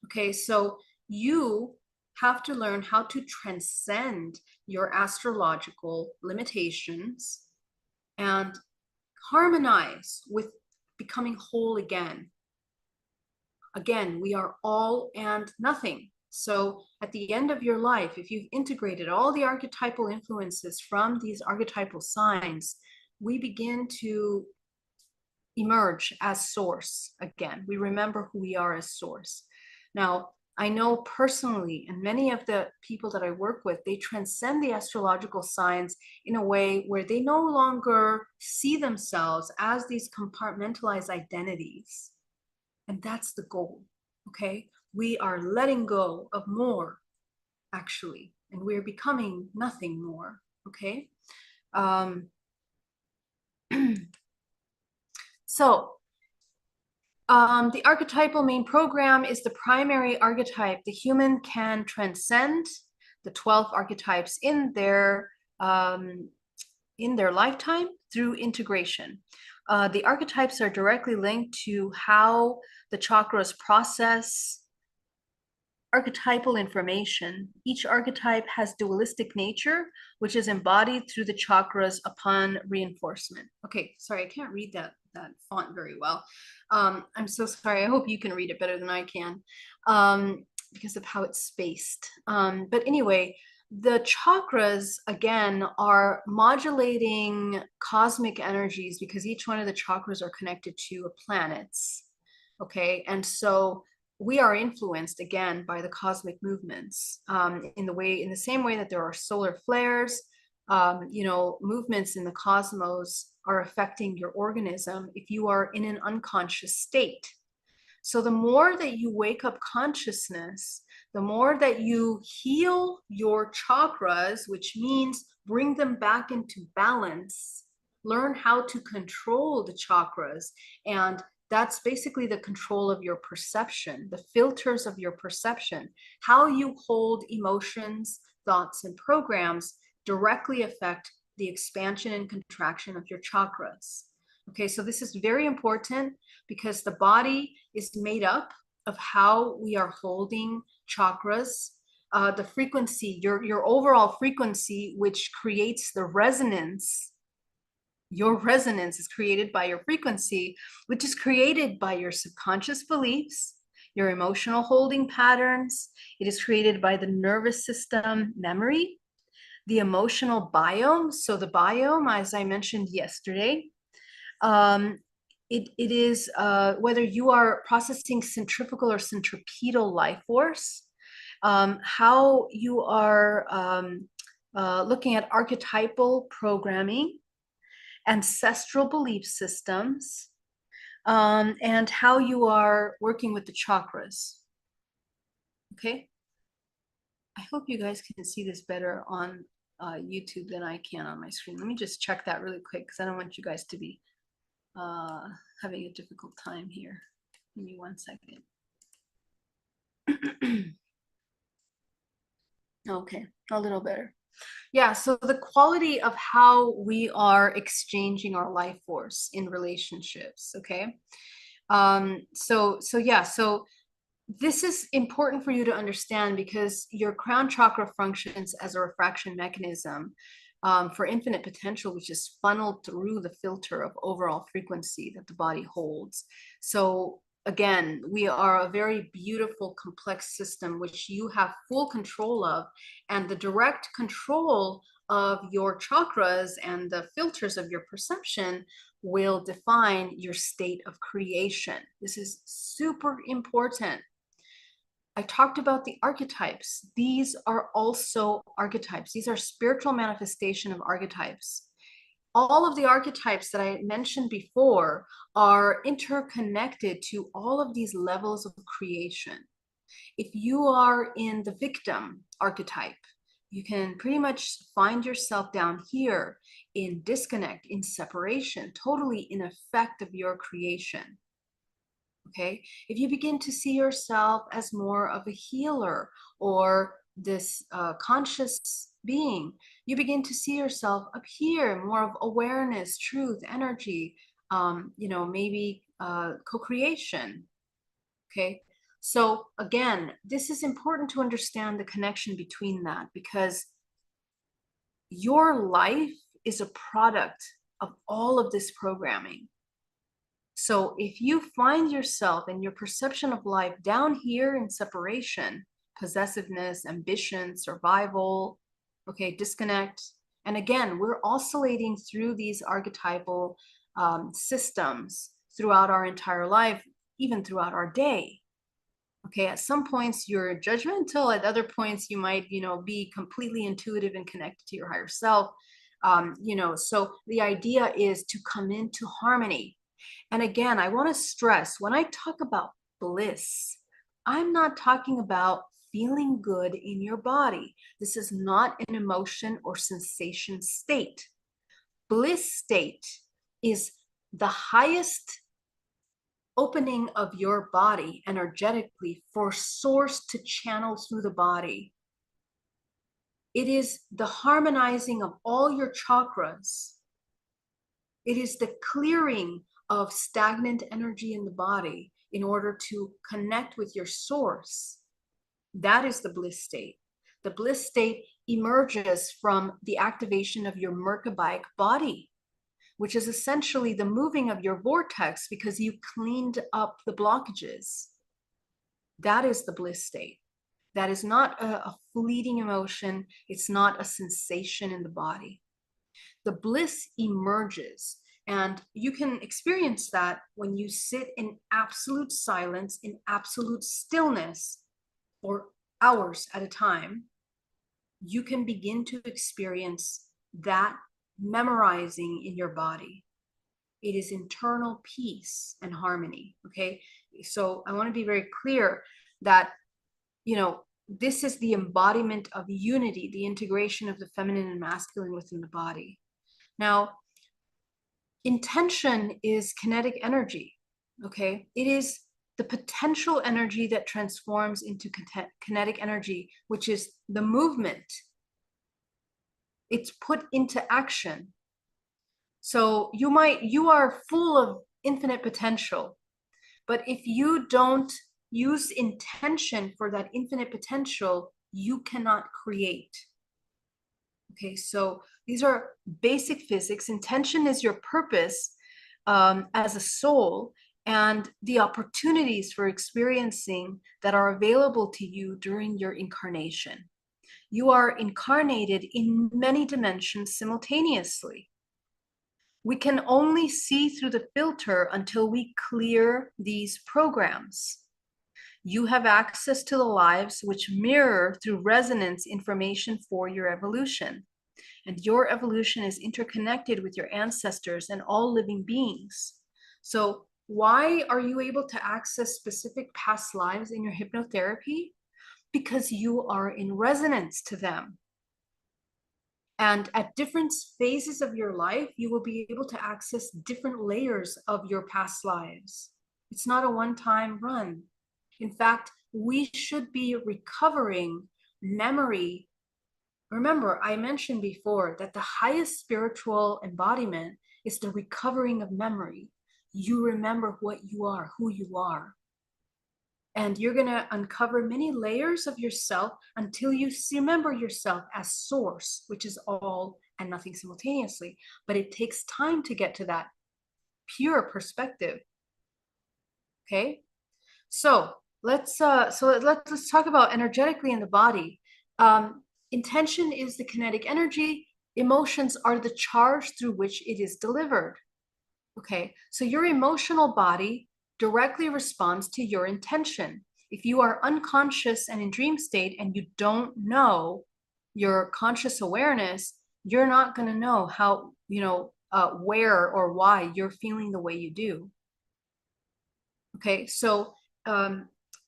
Okay, so you have to learn how to transcend your astrological limitations and harmonize with becoming whole again. Again, we are all and nothing. So at the end of your life, if you've integrated all the archetypal influences from these archetypal signs, we begin to emerge as source again. We remember who we are as source. Now, I know personally, and many of the people that I work with, they transcend the astrological signs in a way where they no longer see themselves as these compartmentalized identities. And that's the goal, okay? We are letting go of more, actually, and we're becoming nothing more, okay? So the archetypal main program is the primary archetype. The human can transcend the 12 archetypes in their lifetime through integration. The archetypes are directly linked to how the chakras process archetypal information. Each archetype has dualistic nature, which is embodied through the chakras upon reinforcement. Okay, sorry, I can't read that font very well. I'm so sorry. I hope you can read it better than I can, because of how it's spaced. But anyway, the chakras, again, are modulating cosmic energies because each one of the chakras are connected to planets. Okay, and so we are influenced again by the cosmic movements, in the same way that there are solar flares. Movements in the cosmos are affecting your organism if you are in an unconscious state. So the more that you wake up consciousness, the more that you heal your chakras, which means bring them back into balance, learn how to control the chakras. And that's basically the control of your perception, the filters of your perception. How you hold emotions, thoughts, and programs directly affect the expansion and contraction of your chakras. Okay, so this is very important because the body is made up of how we are holding chakras. The frequency, your overall frequency, which creates the resonance. Your resonance is created by your frequency, which is created by your subconscious beliefs, your emotional holding patterns. It is created by the nervous system memory, the emotional biome. So the biome, as I mentioned yesterday, it is whether you are processing centrifugal or centripetal life force, how you are looking at archetypal programming, ancestral belief systems, and how you are working with the chakras. Okay, I hope you guys can see this better on YouTube than I can on my screen. Let me just check that really quick because I don't want you guys to be having a difficult time here. Give me 1 second. Okay, a little better. Yeah, so the quality of how we are exchanging our life force in relationships, okay? So this is important for you to understand because your crown chakra functions as a refraction mechanism for infinite potential, which is funneled through the filter of overall frequency that the body holds. So again, we are a very beautiful, complex system, which you have full control of, and the direct control of your chakras and the filters of your perception will define your state of creation. This is super important. I talked about the archetypes. These are also archetypes. These are spiritual manifestation of archetypes. All of the archetypes that I mentioned before are interconnected to all of these levels of creation. If you are in the victim archetype, you can pretty much find yourself down here in disconnect, in separation, totally in effect of your creation. Okay, if you begin to see yourself as more of a healer or this conscious being, you begin to see yourself up here, more of awareness, truth, energy, maybe co-creation. Okay, so again, this is important to understand the connection between that, because your life is a product of all of this programming. So if you find yourself and your perception of life down here in separation, possessiveness, ambition, survival, okay, disconnect. And again, we're oscillating through these archetypal systems throughout our entire life, even throughout our day. Okay, at some points you're judgmental, at other points you might, be completely intuitive and connected to your higher self. So the idea is to come into harmony. And again, I want to stress when I talk about bliss, I'm not talking about feeling good in your body. This is not an emotion or sensation state. Bliss state is the highest opening of your body energetically for source to channel through the body. It is the harmonizing of all your chakras. It is the clearing of stagnant energy in the body in order to connect with your source. That is the bliss state. The bliss state emerges from the activation of your Merkabaic body, which is essentially the moving of your vortex because you cleaned up the blockages. That is the bliss state. That is not a fleeting emotion. It's not a sensation in the body. The bliss emerges, and you can experience that when you sit in absolute silence, in absolute stillness for hours at a time. You can begin to experience that memorizing in your body. It is internal peace and harmony. Okay, so I want to be very clear that this is the embodiment of unity, the integration of the feminine and masculine within the body. Now, intention is kinetic energy. Okay, it is the potential energy that transforms into kinetic energy, which is the movement. It's put into action. So you are full of infinite potential, but if you don't use intention for that infinite potential, you cannot create. Okay, so these are basic physics. Intention is your purpose as a soul, and the opportunities for experiencing that are available to you during your incarnation. You are incarnated in many dimensions simultaneously. We can only see through the filter until we clear these programs. You have access to the lives which mirror through resonance information for your evolution. And your evolution is interconnected with your ancestors and all living beings. So why are you able to access specific past lives in your hypnotherapy? Because you are in resonance to them. And at different phases of your life, you will be able to access different layers of your past lives. It's not a one-time run. In fact, we should be recovering memory. Remember, I mentioned before that the highest spiritual embodiment is the recovering of memory. You remember what you are, who you are. And you're going to uncover many layers of yourself until you remember yourself as source, which is all and nothing simultaneously. But it takes time to get to that pure perspective. Okay, so let's talk about energetically in the body. Intention is the kinetic energy. Emotions are the charge through which it is delivered. Okay, so your emotional body directly responds to your intention. If you are unconscious and in dream state and you don't know your conscious awareness, you're not going to know how, where or why you're feeling the way you do. Okay, so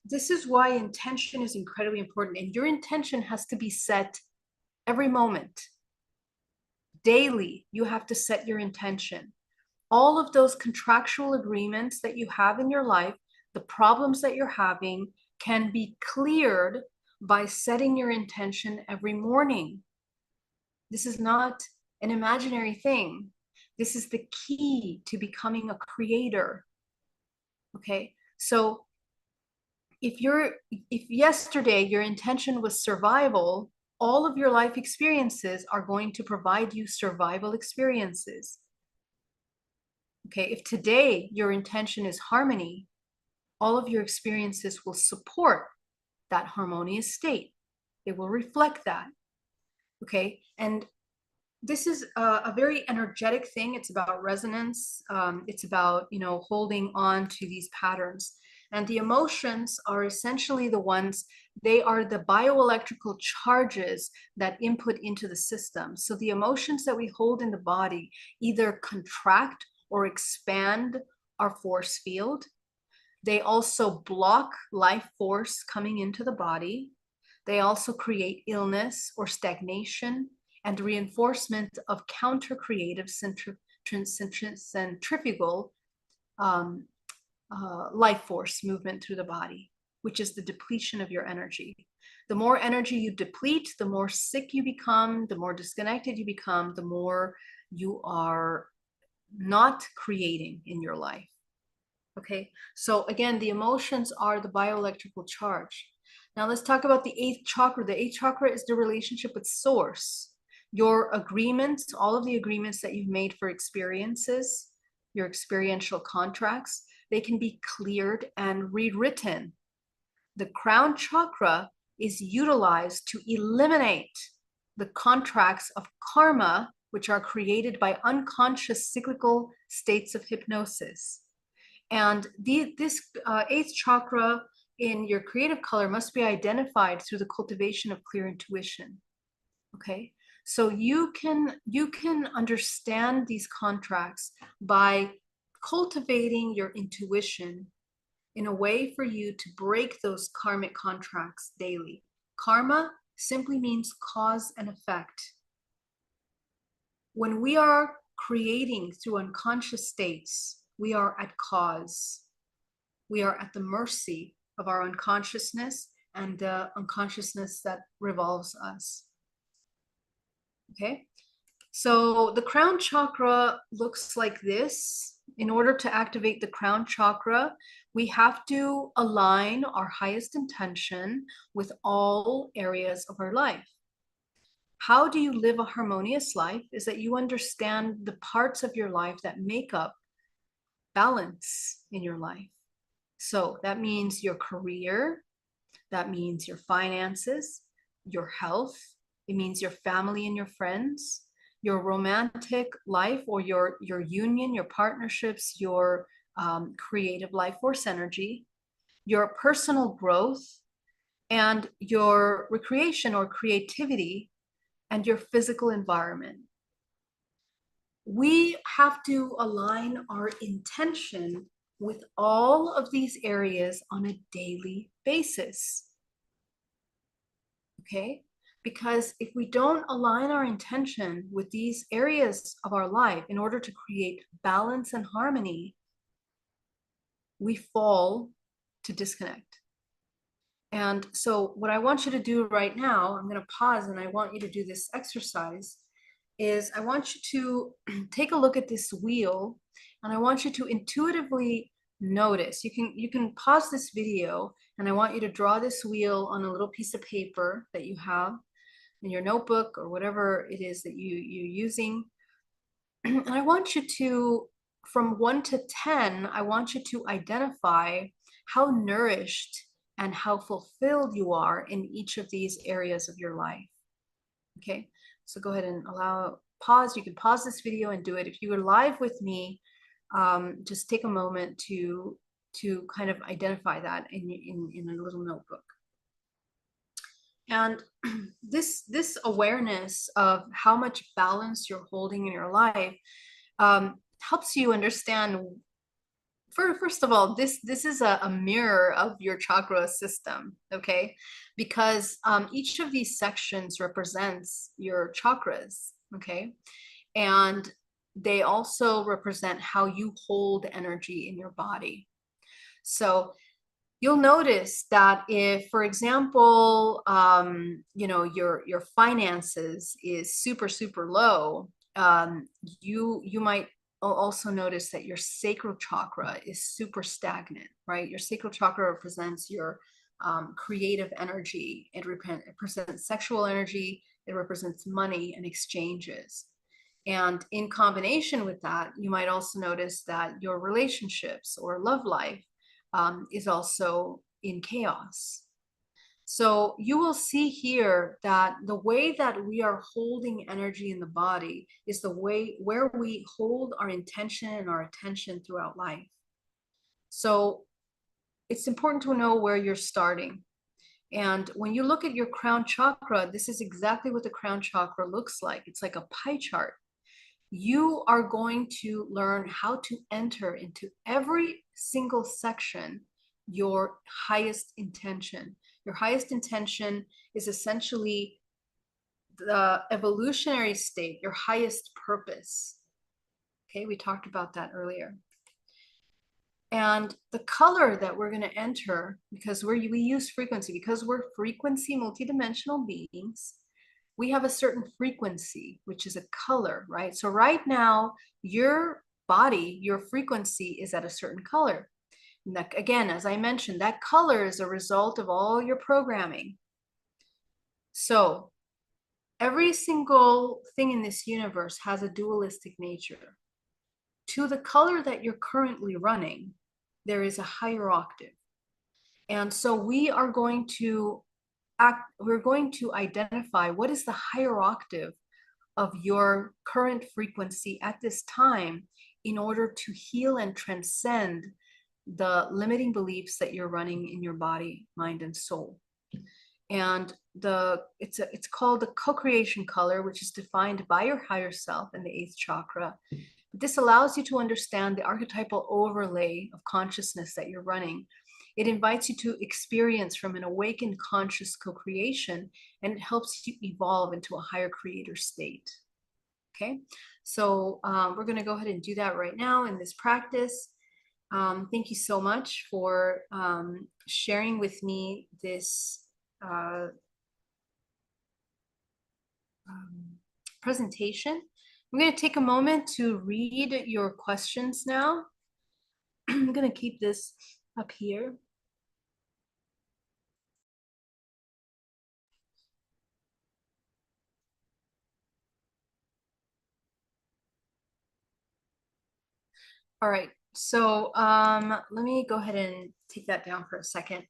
this is why intention is incredibly important. And your intention has to be set every moment. Daily, you have to set your intention. All of those contractual agreements that you have in your life, the problems that you're having, can be cleared by setting your intention every morning. This is not an imaginary thing. This is the key to becoming a creator. Okay, so if yesterday your intention was survival, all of your life experiences are going to provide you survival experiences. Okay, if today your intention is harmony, all of your experiences will support that harmonious state. They will reflect that. Okay, and this is a very energetic thing. It's about resonance. It's about, holding on to these patterns. And the emotions are essentially the ones, they are the bioelectrical charges that input into the system. So the emotions that we hold in the body either contract or expand our force field. They also block life force coming into the body. They also create illness or stagnation and reinforcement of counter-creative centrifugal life force movement through the body, which is the depletion of your energy. The more energy you deplete, the more sick you become, the more disconnected you become, the more you are not creating in your life. Okay, so again, the emotions are the bioelectrical charge. Now let's talk about the eighth chakra. The eighth chakra is the relationship with source. Your agreements, all of the agreements that you've made for experiences, your experiential contracts, they can be cleared and rewritten. The crown chakra is utilized to eliminate the contracts of karma, which are created by unconscious cyclical states of hypnosis. And this eighth chakra in your creative color must be identified through the cultivation of clear intuition. Okay, so you can understand these contracts by cultivating your intuition in a way for you to break those karmic contracts daily. Karma simply means cause and effect. When we are creating through unconscious states, we are at cause. We are at the mercy of our unconsciousness and the unconsciousness that revolves us. Okay, so the crown chakra looks like this. In order to activate the crown chakra, we have to align our highest intention with all areas of our life. How do you live a harmonious life is that you understand the parts of your life that make up balance in your life. So that means your career, that means your finances, your health, it means your family and your friends, your romantic life or your union, your partnerships, your creative life force energy, your personal growth, and your recreation or creativity, and your physical environment. We have to align our intention with all of these areas on a daily basis. Okay? Because if we don't align our intention with these areas of our life in order to create balance and harmony, we fall to disconnect. And so what I want you to do right now, I'm going to pause and I want you to do this exercise, is I want you to take a look at this wheel and I want you to intuitively notice. You can pause this video, and I want you to draw this wheel on a little piece of paper that you have in your notebook or whatever it is that you're using. And I want you to, from 1 to 10, I want you to identify how nourished and how fulfilled you are in each of these areas of your life. Okay, so go ahead and pause. You can pause this video and do it. If you are live with me, just take a moment to kind of identify that in a little notebook. And this awareness of how much balance you're holding in your life helps you understand, first of all, this is a mirror of your chakra system, okay? Because each of these sections represents your chakras, okay? And they also represent how you hold energy in your body. So you'll notice that if, for example, your finances is super low, you might also notice that your sacral chakra is super stagnant, right? Your sacral chakra represents your creative energy. It represents sexual energy. It represents money and exchanges. And in combination with that, you might also notice that your relationships or love life is also in chaos. So you will see here that the way that we are holding energy in the body is the way where we hold our intention and our attention throughout life. So it's important to know where you're starting. And when you look at your crown chakra, this is exactly what the crown chakra looks like. It's like a pie chart. You are going to learn how to enter into every single section your highest intention. Your highest intention is essentially the evolutionary state, your highest purpose. Okay, we talked about that earlier. And the color that we're going to enter, because we use frequency, because we're frequency multidimensional beings, we have a certain frequency, which is a color, right? So right now, your body, your frequency is at a certain color. And that, again, as I mentioned, that color is a result of all your programming. So every single thing in this universe has a dualistic nature. To the color that you're currently running, there is a higher octave. And so we're going to identify what is the higher octave of your current frequency at this time in order to heal and transcend the limiting beliefs that you're running in your body, mind, and soul. And it's called the co-creation color, which is defined by your higher self in the 8th chakra. This allows you to understand the archetypal overlay of consciousness that you're running. It invites you to experience from an awakened conscious co-creation, and it helps you evolve into a higher creator state. Okay, so we're going to go ahead and do that right now in this practice. Thank you so much for sharing with me this presentation. I'm going to take a moment to read your questions now. I'm going to keep this up here. All right, so let me go ahead and take that down for a second.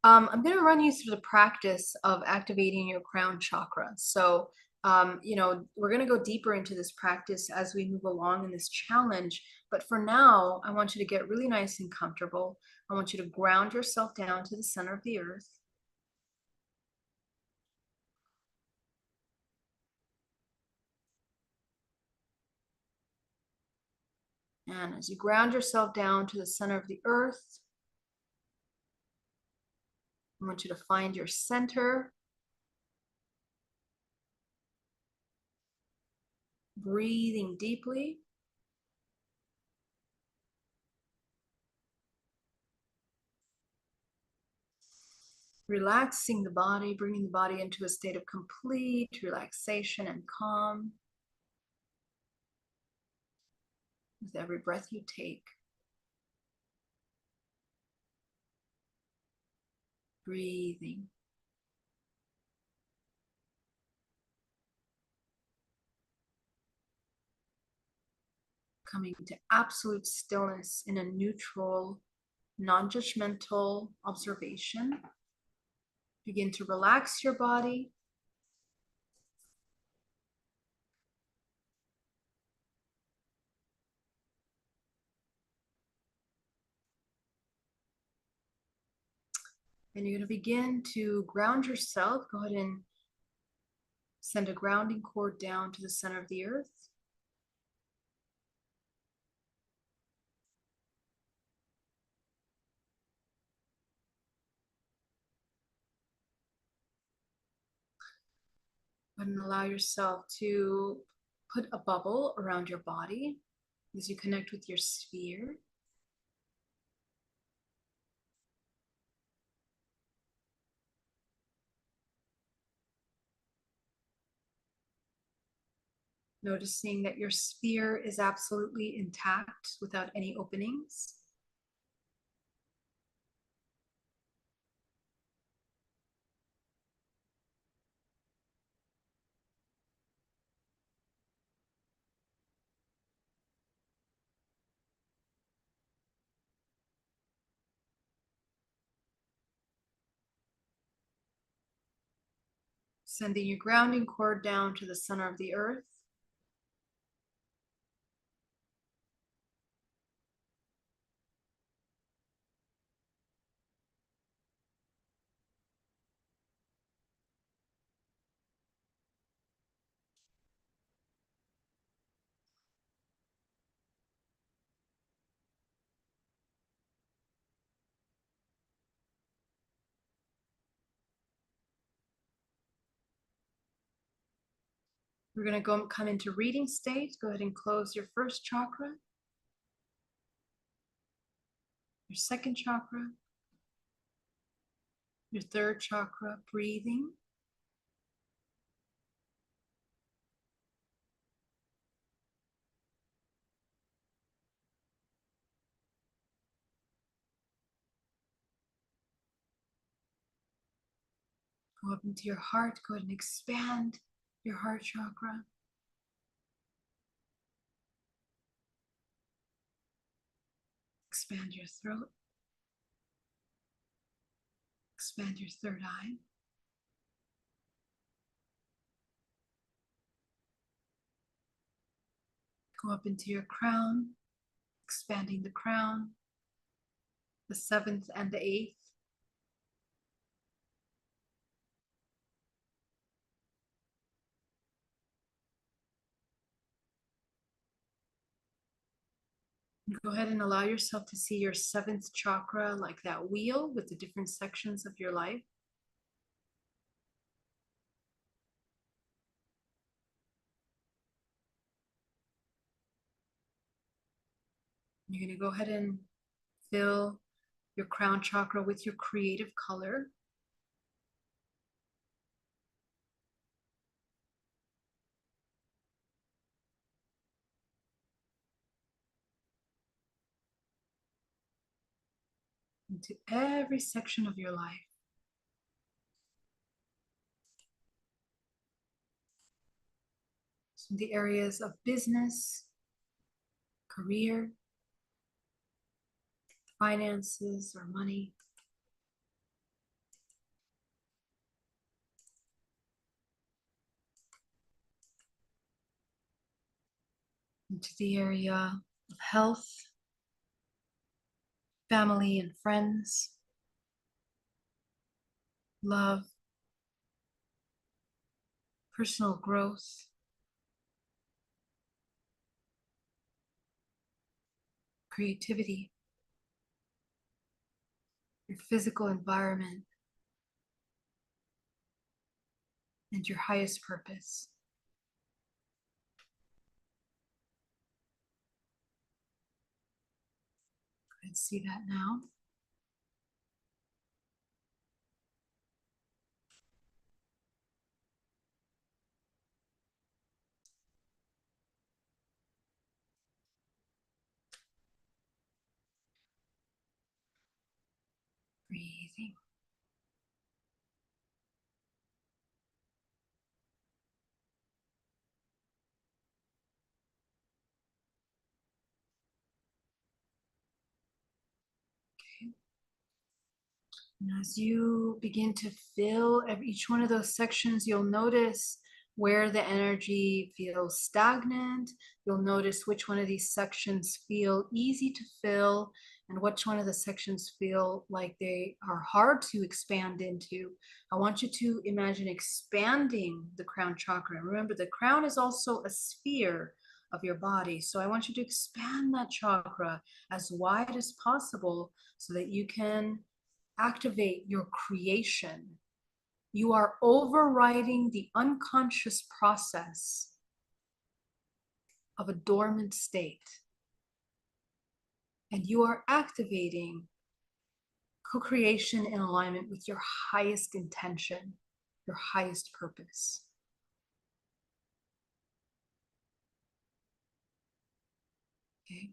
I'm going to run you through the practice of activating your crown chakra. So, we're going to go deeper into this practice as we move along in this challenge. But for now, I want you to get really nice and comfortable. I want you to ground yourself down to the center of the earth. And as you ground yourself down to the center of the earth, I want you to find your center. Breathing deeply. Relaxing the body, bringing the body into a state of complete relaxation and calm with every breath you take. breathing. Coming to absolute stillness in a neutral, non-judgmental observation. Begin to relax your body. And you're going to begin to ground yourself. Go ahead and send a grounding cord down to the center of the earth. Go ahead and allow yourself to put a bubble around your body as you connect with your sphere. Noticing that your sphere is absolutely intact without any openings. Sending your grounding cord down to the center of the earth. We're going to come into reading state. Go ahead and close your first chakra, your second chakra, your third chakra, breathing. Go up into your heart. Go ahead and expand your heart chakra. Expand your throat. Expand your third eye. Go up into your crown, expanding the crown, the seventh and the eighth. Go ahead and allow yourself to see your seventh chakra like that wheel with the different sections of your life. You're going to go ahead and fill your crown chakra with your creative color. Into every section of your life. So the areas of business, career, finances, or money. Into the area of health, family and friends, love, personal growth, creativity, your physical environment, and your highest purpose. Go ahead and see that now. Breathing. And as you begin to fill each one of those sections, you'll notice where the energy feels stagnant. You'll notice which one of these sections feel easy to fill and which one of the sections feel like they are hard to expand into. I want you to imagine expanding the crown chakra. Remember, the crown is also a sphere of your body. So I want you to expand that chakra as wide as possible so that you can activate your creation. You are overriding the unconscious process of a dormant state. And you are activating co-creation in alignment with your highest intention, your highest purpose. Okay.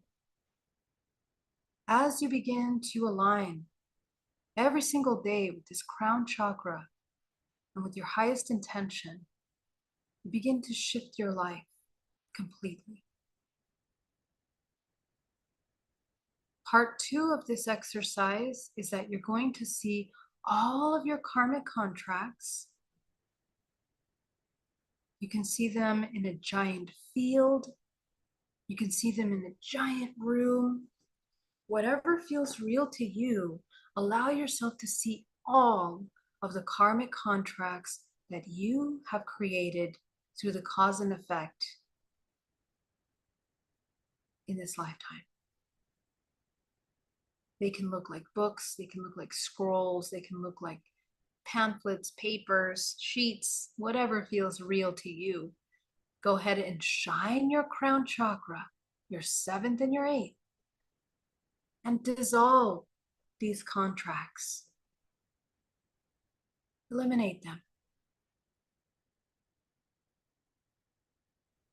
As you begin to align every single day with this crown chakra and with your highest intention, you begin to shift your life completely. Part 2 of this exercise is that you're going to see all of your karmic contracts. You can see them in a giant field. You can see them in a giant room. Whatever feels real to you, allow yourself to see all of the karmic contracts that you have created through the cause and effect in this lifetime. They can look like books, they can look like scrolls, they can look like pamphlets, papers, sheets, whatever feels real to you. Go ahead and shine your crown chakra, your 7th and your 8th, and dissolve these contracts. Eliminate them.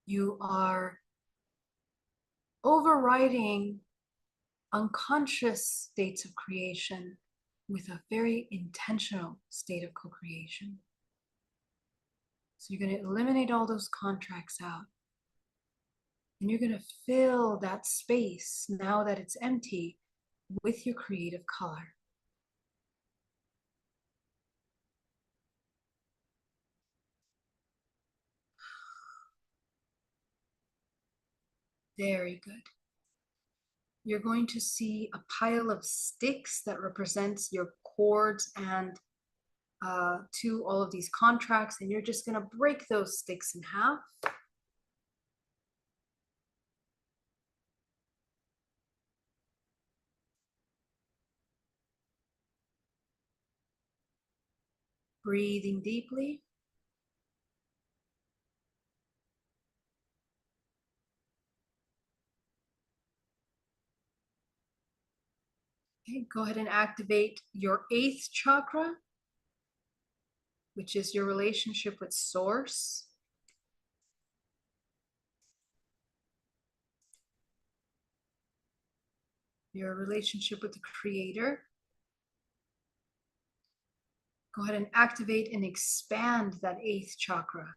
You are overriding unconscious states of creation with a very intentional state of co-creation. So you're going to eliminate all those contracts out. And you're going to fill that space, now that it's empty, with your creative color. Very good. You're going to see a pile of sticks that represents your cords and to all of these contracts, and you're just going to break those sticks in half. Breathing deeply. Okay, go ahead and activate your 8th chakra, which is your relationship with Source. Your relationship with the Creator. Go ahead and activate and expand that 8th chakra.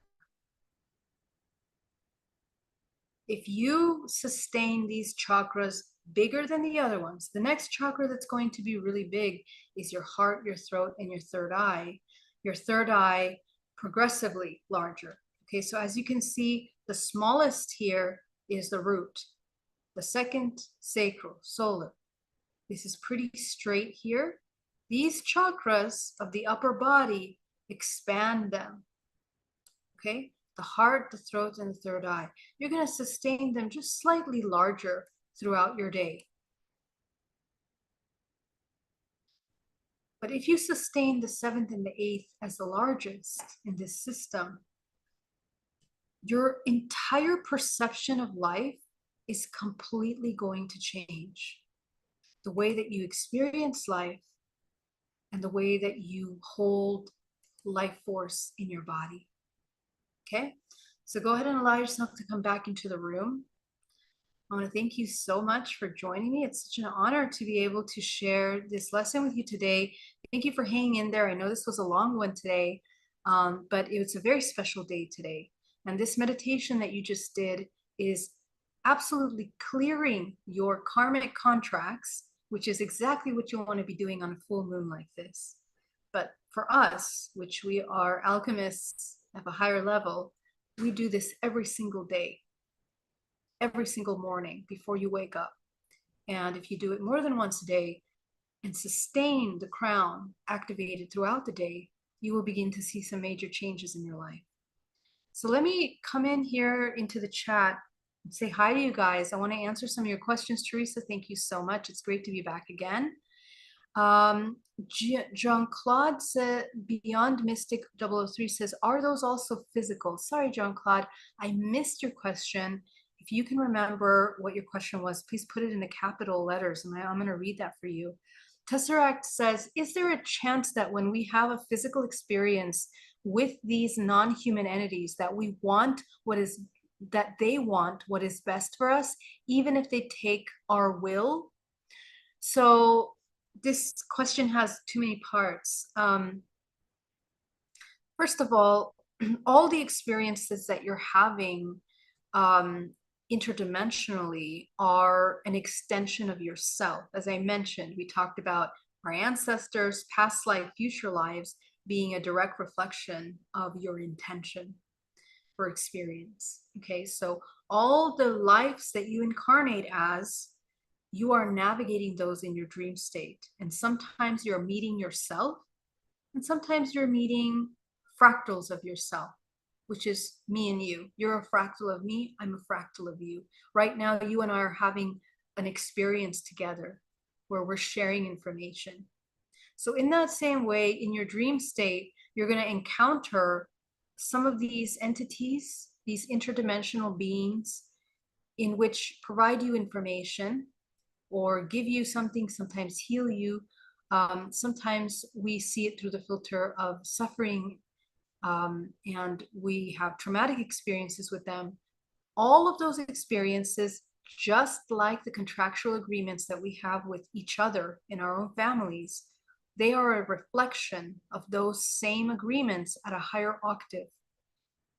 If you sustain these chakras bigger than the other ones, the next chakra that's going to be really big is your heart, your throat, and your third eye. Your third eye progressively larger. Okay, so as you can see, the smallest here is the root. The second, sacral, solar. This is pretty straight here. These chakras of the upper body, expand them. Okay, the heart, the throat, and the third eye. You're going to sustain them just slightly larger throughout your day. But if you sustain the 7th and the 8th as the largest in this system, your entire perception of life is completely going to change. The way that you experience life and the way that you hold life force in your body. Okay, so go ahead and allow yourself to come back into the room. I want to thank you so much for joining me. It's such an honor to be able to share this lesson with you today. Thank you for hanging in there. I know this was a long one today, but it was a very special day today. And this meditation that you just did is absolutely clearing your karmic contracts which is exactly what you want to be doing on a full moon like this. But for us, which we are alchemists at a higher level, we do this every single day, every single morning before you wake up. And if you do it more than once a day and sustain the crown activated throughout the day, you will begin to see some major changes in your life. So let me come in here into the chat and say hi to you guys. I want to answer some of your questions. Teresa, thank you so much. It's great to be back again. Jean-Claude said, Beyond Mystic 003 says, are those also physical? Sorry, Jean-Claude, I missed your question. If you can remember what your question was, please put it in the capital letters, and I'm going to read that for you. Tesseract says, is there a chance that when we have a physical experience with these non-human entities that we want that they want what is best for us, even if they take our will? So this question has too many parts. First of all the experiences that you're having interdimensionally are an extension of yourself. As I mentioned, we talked about our ancestors, past life, future lives being a direct reflection of your intention for experience. Okay, so all the lives that you incarnate as, you are navigating those in your dream state. And sometimes you're meeting yourself, and sometimes you're meeting fractals of yourself, which is me and you. You're a fractal of me, I'm a fractal of you. Right now, you and I are having an experience together where we're sharing information. So in that same way, in your dream state, you're going to encounter some of these entities, these interdimensional beings, in which provide you information or give you something, sometimes heal you. Sometimes we see it through the filter of suffering, and we have traumatic experiences with them. All of those experiences, just like the contractual agreements that we have with each other in our own families, they are a reflection of those same agreements at a higher octave.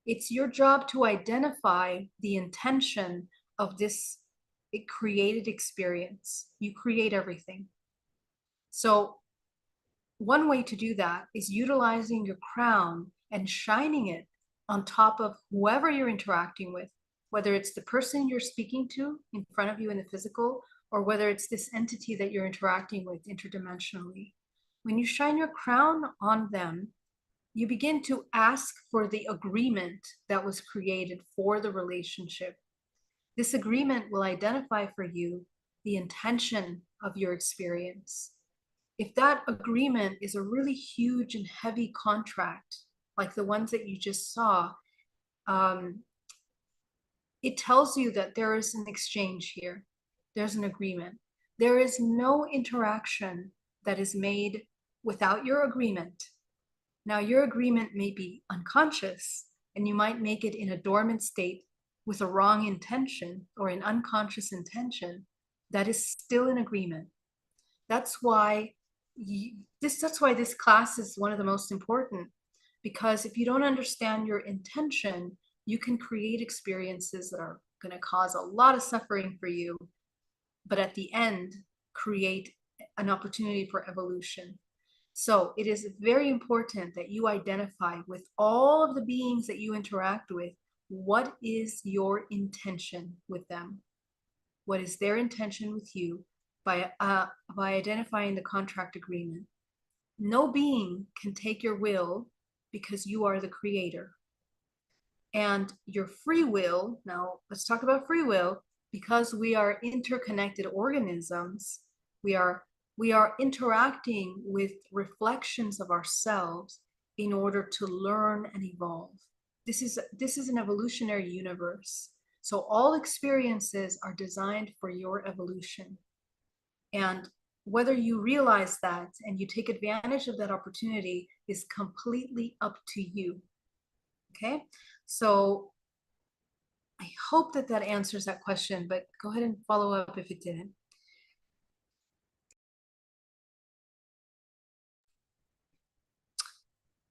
It's your job to identify the intention of this created experience. You create everything. So one way to do that is utilizing your crown and shining it on top of whoever you're interacting with, whether it's the person you're speaking to in front of you in the physical, or whether it's this entity that you're interacting with interdimensionally. When you shine your crown on them, you begin to ask for the agreement that was created for the relationship. This agreement will identify for you the intention of your experience. If that agreement is a really huge and heavy contract, like the ones that you just saw, it tells you that there is an exchange here. There's an agreement. There is no interaction that is made without your agreement. Now, your agreement may be unconscious, and you might make it in a dormant state with a wrong intention or an unconscious intention. That is still an agreement. That's why this class is one of the most important, because if you don't understand your intention, you can create experiences that are going to cause a lot of suffering for you, but at the end, create an opportunity for evolution. So it is very important that you identify with all of the beings that you interact with, what is your intention with them? What is their intention with you by identifying the contract agreement? No being can take your will because you are the creator. And your free will, now let's talk about free will, because we are interconnected organisms, we are interacting with reflections of ourselves in order to learn and evolve. This is an evolutionary universe. So all experiences are designed for your evolution. And whether you realize that and you take advantage of that opportunity is completely up to you. Okay? So I hope that answers that question, but go ahead and follow up if it didn't.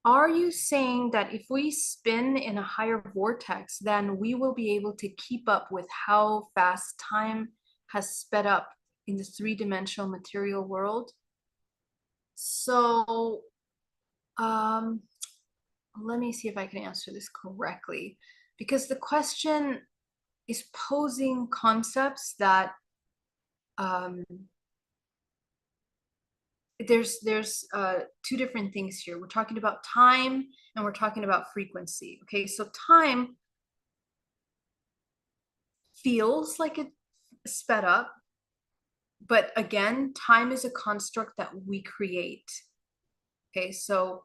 Are you saying that if we spin in a higher vortex, then we will be able to keep up with how fast time has sped up in the three-dimensional material world. So let me see if I can answer this correctly, because the question is posing concepts that there's two different things here. We're talking about time and we're talking about frequency. Okay, so time feels like it sped up, but again, time is a construct that we create. Okay, so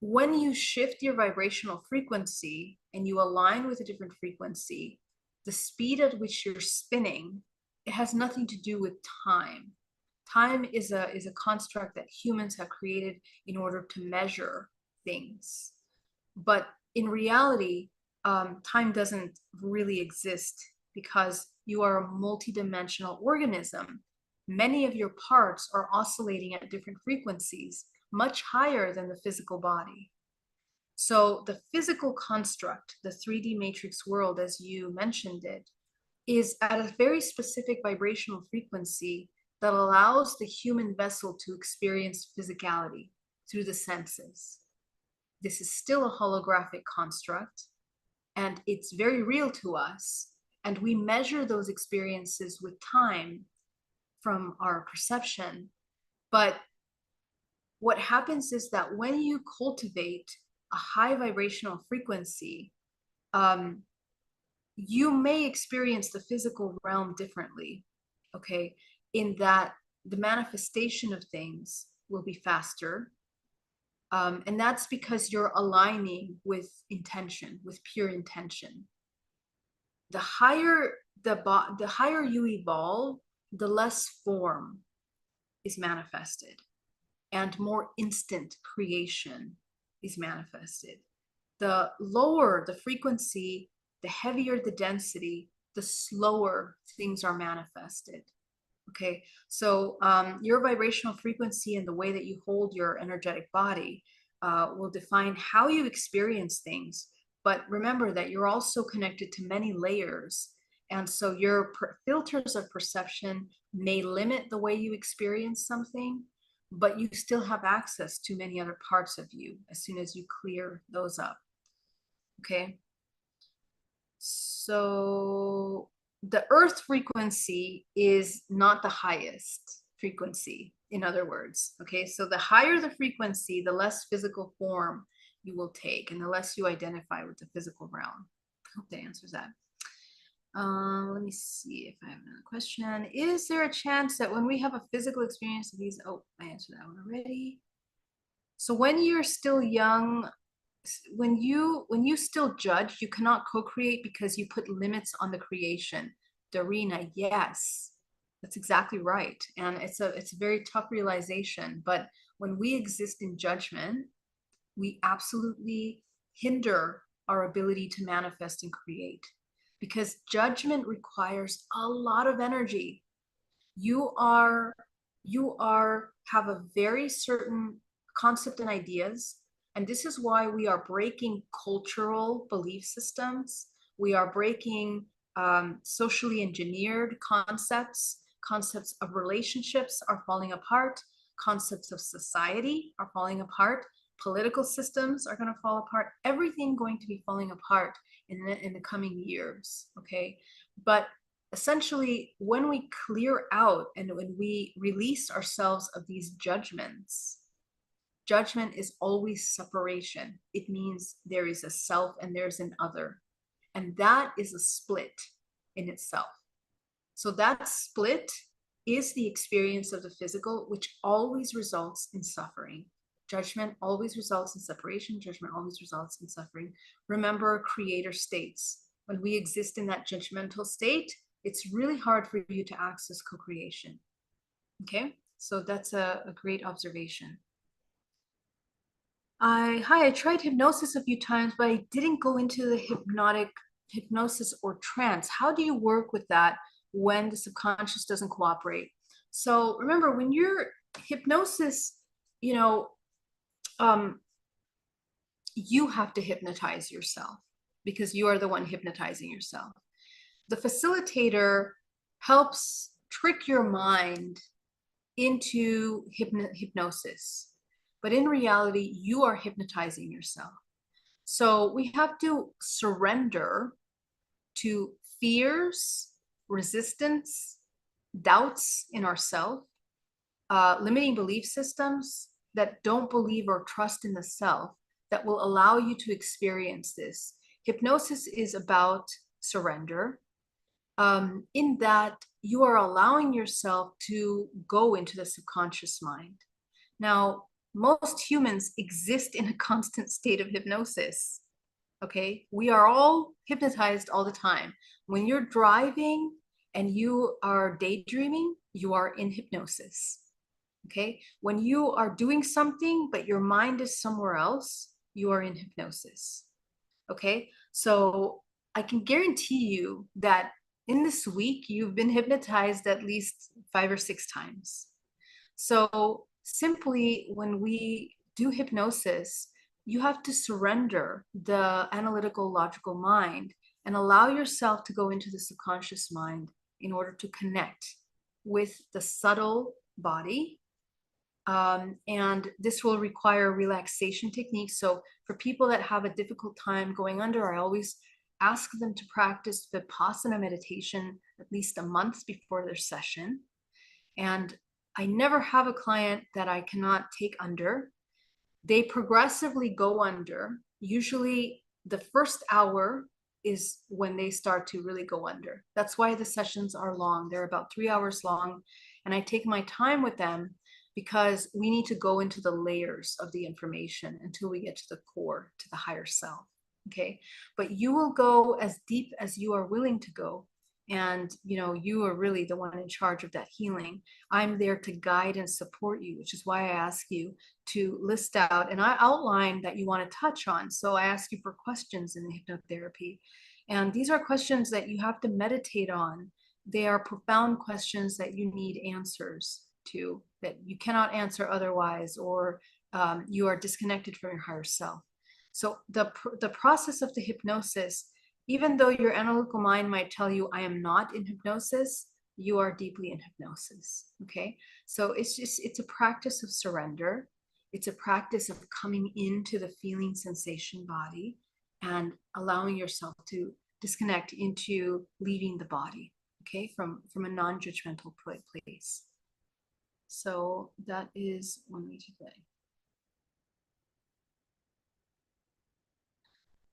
when you shift your vibrational frequency and you align with a different frequency, the speed at which you're spinning, it has nothing to do with time. Time is a construct that humans have created in order to measure things. But in reality, time doesn't really exist because you are a multidimensional organism. Many of your parts are oscillating at different frequencies, much higher than the physical body. So the physical construct, the 3D matrix world, as you mentioned it, is at a very specific vibrational frequency that allows the human vessel to experience physicality through the senses. This is still a holographic construct, and it's very real to us. And we measure those experiences with time from our perception. But what happens is that when you cultivate a high vibrational frequency, you may experience the physical realm differently, okay? In that the manifestation of things will be faster. And that's because you're aligning with intention, with pure intention. The higher you evolve, the less form is manifested and more instant creation is manifested. The lower the frequency, the heavier the density, the slower things are manifested. Okay, so your vibrational frequency and the way that you hold your energetic body will define how you experience things. But remember that you're also connected to many layers. And so your filters of perception may limit the way you experience something, but you still have access to many other parts of you as soon as you clear those up. Okay. So the earth frequency is not the highest frequency, in other words. Okay, so the higher the frequency, the less physical form you will take and the less you identify with the physical realm. I hope that answers that. Let me see if I have another question. Is there a chance that when we have a physical experience of these, oh, I answered that one already. So when you're still young, when you still judge, you cannot co-create because you put limits on the creation. Darina, yes, that's exactly right. And it's a very tough realization. But when we exist in judgment, we absolutely hinder our ability to manifest and create, because judgment requires a lot of energy. You have a very certain concept and ideas. And this is why we are breaking cultural belief systems. We are breaking socially engineered concepts. Concepts of relationships are falling apart. Concepts of society are falling apart. Political systems are going to fall apart. Everything going to be falling apart in the coming years, okay? But essentially, when we clear out and when we release ourselves of these judgments, judgment is always separation. It means there is a self and there's an other. And that is a split in itself. So that split is the experience of the physical, which always results in suffering. Judgment always results in separation. Judgment always results in suffering. Remember, creator states. When we exist in that judgmental state, it's really hard for you to access co-creation. Okay, so that's a great observation. I tried hypnosis a few times, but I didn't go into the hypnosis or trance. How do you work with that when the subconscious doesn't cooperate? So remember, when you're hypnosis, you have to hypnotize yourself because you are the one hypnotizing yourself. The facilitator helps trick your mind into hypnosis. But in reality, you are hypnotizing yourself. So we have to surrender to fears, resistance, doubts in ourselves, limiting belief systems that don't believe or trust in the self that will allow you to experience this. Hypnosis is about surrender, in that you are allowing yourself to go into the subconscious mind. Now, most humans exist in a constant state of hypnosis. Okay, we are all hypnotized all the time. When you're driving and you are daydreaming, you are in hypnosis. Okay, when you are doing something but your mind is somewhere else, you are in hypnosis. Okay, so I can guarantee you that in this week you've been hypnotized at least 5 or 6 times. So simply when we do hypnosis, you have to surrender the analytical, logical mind and allow yourself to go into the subconscious mind in order to connect with the subtle body. And this will require relaxation techniques. So for people that have a difficult time going under, I always ask them to practice Vipassana meditation at least a month before their session. And I never have a client that I cannot take under. They progressively go under. Usually the first hour is when they start to really go under. That's why the sessions are long. They're about 3 hours long. And I take my time with them because we need to go into the layers of the information until we get to the core, to the higher self. Okay. But you will go as deep as you are willing to go. And, you are really the one in charge of that healing. I'm there to guide and support you, which is why I ask you to list out, and I outline that you want to touch on. So I ask you for questions in the hypnotherapy. And these are questions that you have to meditate on. They are profound questions that you need answers to, that you cannot answer otherwise, or you are disconnected from your higher self. So the process of the hypnosis, even though your analytical mind might tell you, I am not in hypnosis, you are deeply in hypnosis. Okay. So it's a practice of surrender. It's a practice of coming into the feeling sensation body and allowing yourself to disconnect into leaving the body. Okay. From a non-judgmental place. So that is one way to play.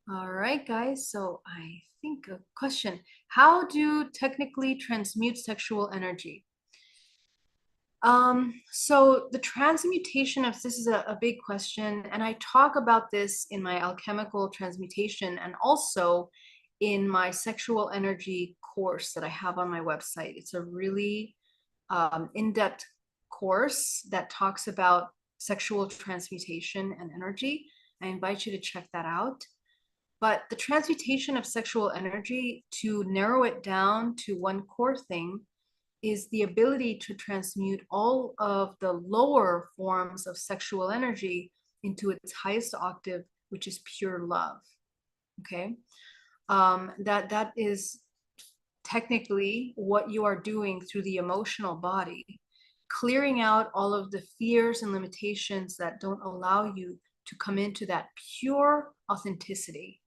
All right, guys. So I think a question: how do technically transmute sexual energy? So the transmutation of this is a big question, and I talk about this in my alchemical transmutation and also in my sexual energy course that I have on my website. It's a really in-depth course that talks about sexual transmutation and energy. I invite you to check that out. But the transmutation of sexual energy, to narrow it down to one core thing, is the ability to transmute all of the lower forms of sexual energy into its highest octave, which is pure love. Okay, that is technically what you are doing through the emotional body, clearing out all of the fears and limitations that don't allow you to come into that pure authenticity,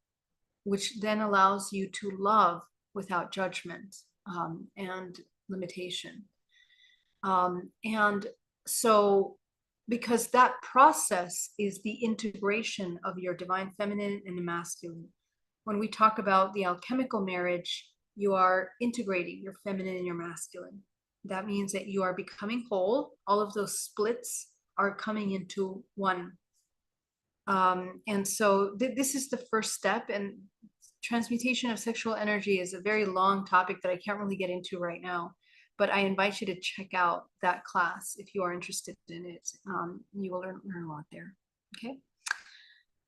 which then allows you to love without judgment and limitation. And so, because that process is the integration of your divine feminine and the masculine. When we talk about the alchemical marriage, you are integrating your feminine and your masculine. That means that you are becoming whole. All of those splits are coming into one. And so this is the first step, and transmutation of sexual energy is a very long topic that I can't really get into right now, but I invite you to check out that class if you are interested in it. You will learn a lot there. Okay.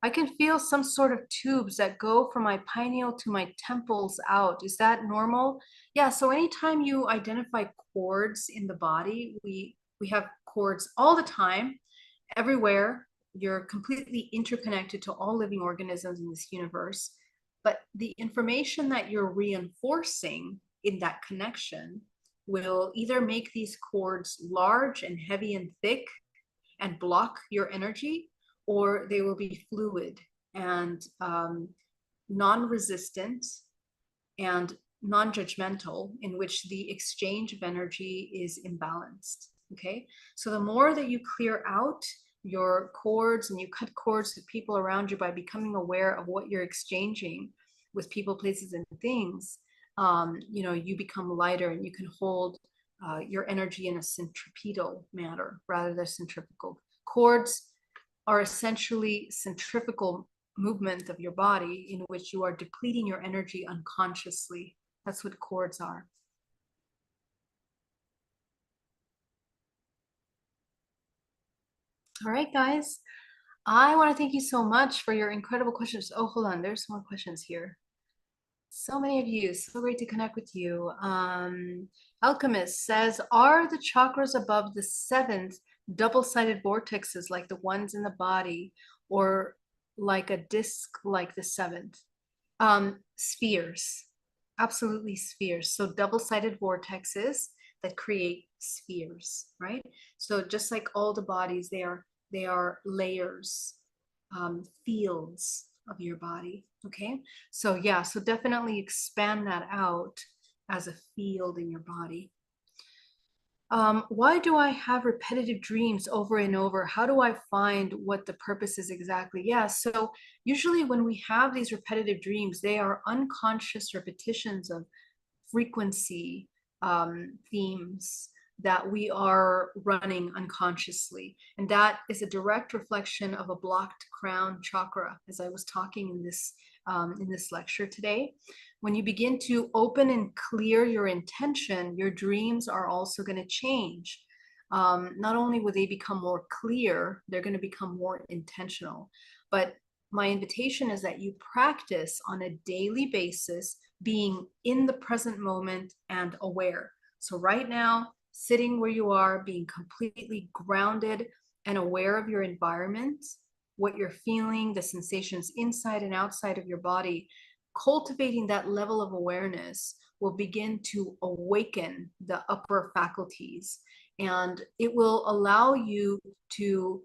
I can feel some sort of tubes that go from my pineal to my temples out. Is that normal? Yeah. So anytime you identify cords in the body, we have cords all the time, everywhere. You're completely interconnected to all living organisms in this universe. But the information that you're reinforcing in that connection will either make these cords large and heavy and thick and block your energy, or they will be fluid and non-resistant and non-judgmental, in which the exchange of energy is imbalanced. Okay, so the more that you clear out your cords and you cut cords to people around you by becoming aware of what you're exchanging with people, places, and things, you become lighter and you can hold your energy in a centripetal manner rather than centrifugal. Cords are essentially centrifugal movement of your body in which you are depleting your energy unconsciously. That's what cords are. All right, guys. I want to thank you so much for your incredible questions. Oh, hold on. There's more questions here. So many of you. So great to connect with you. Alchemist says, are the chakras above the seventh double-sided vortexes like the ones in the body, or like a disc like the seventh? Spheres. Absolutely spheres. So double-sided vortexes that create spheres, right? So just like all the bodies, they are layers, fields of your body. Okay, so yeah, so definitely expand that out as a field in your body. Why do I have repetitive dreams over and over? How do I find what the purpose is exactly? Yeah, so usually when we have these repetitive dreams, they are unconscious repetitions of frequency themes that we are running unconsciously. And that is a direct reflection of a blocked crown chakra, as I was talking in this lecture today. When you begin to open and clear your intention, your dreams are also going to change. Not only will they become more clear, they're going to become more intentional. But my invitation is that you practice on a daily basis being in the present moment and aware. So right now, sitting where you are, being completely grounded and aware of your environment, what you're feeling, the sensations inside and outside of your body, cultivating that level of awareness will begin to awaken the upper faculties, and it will allow you to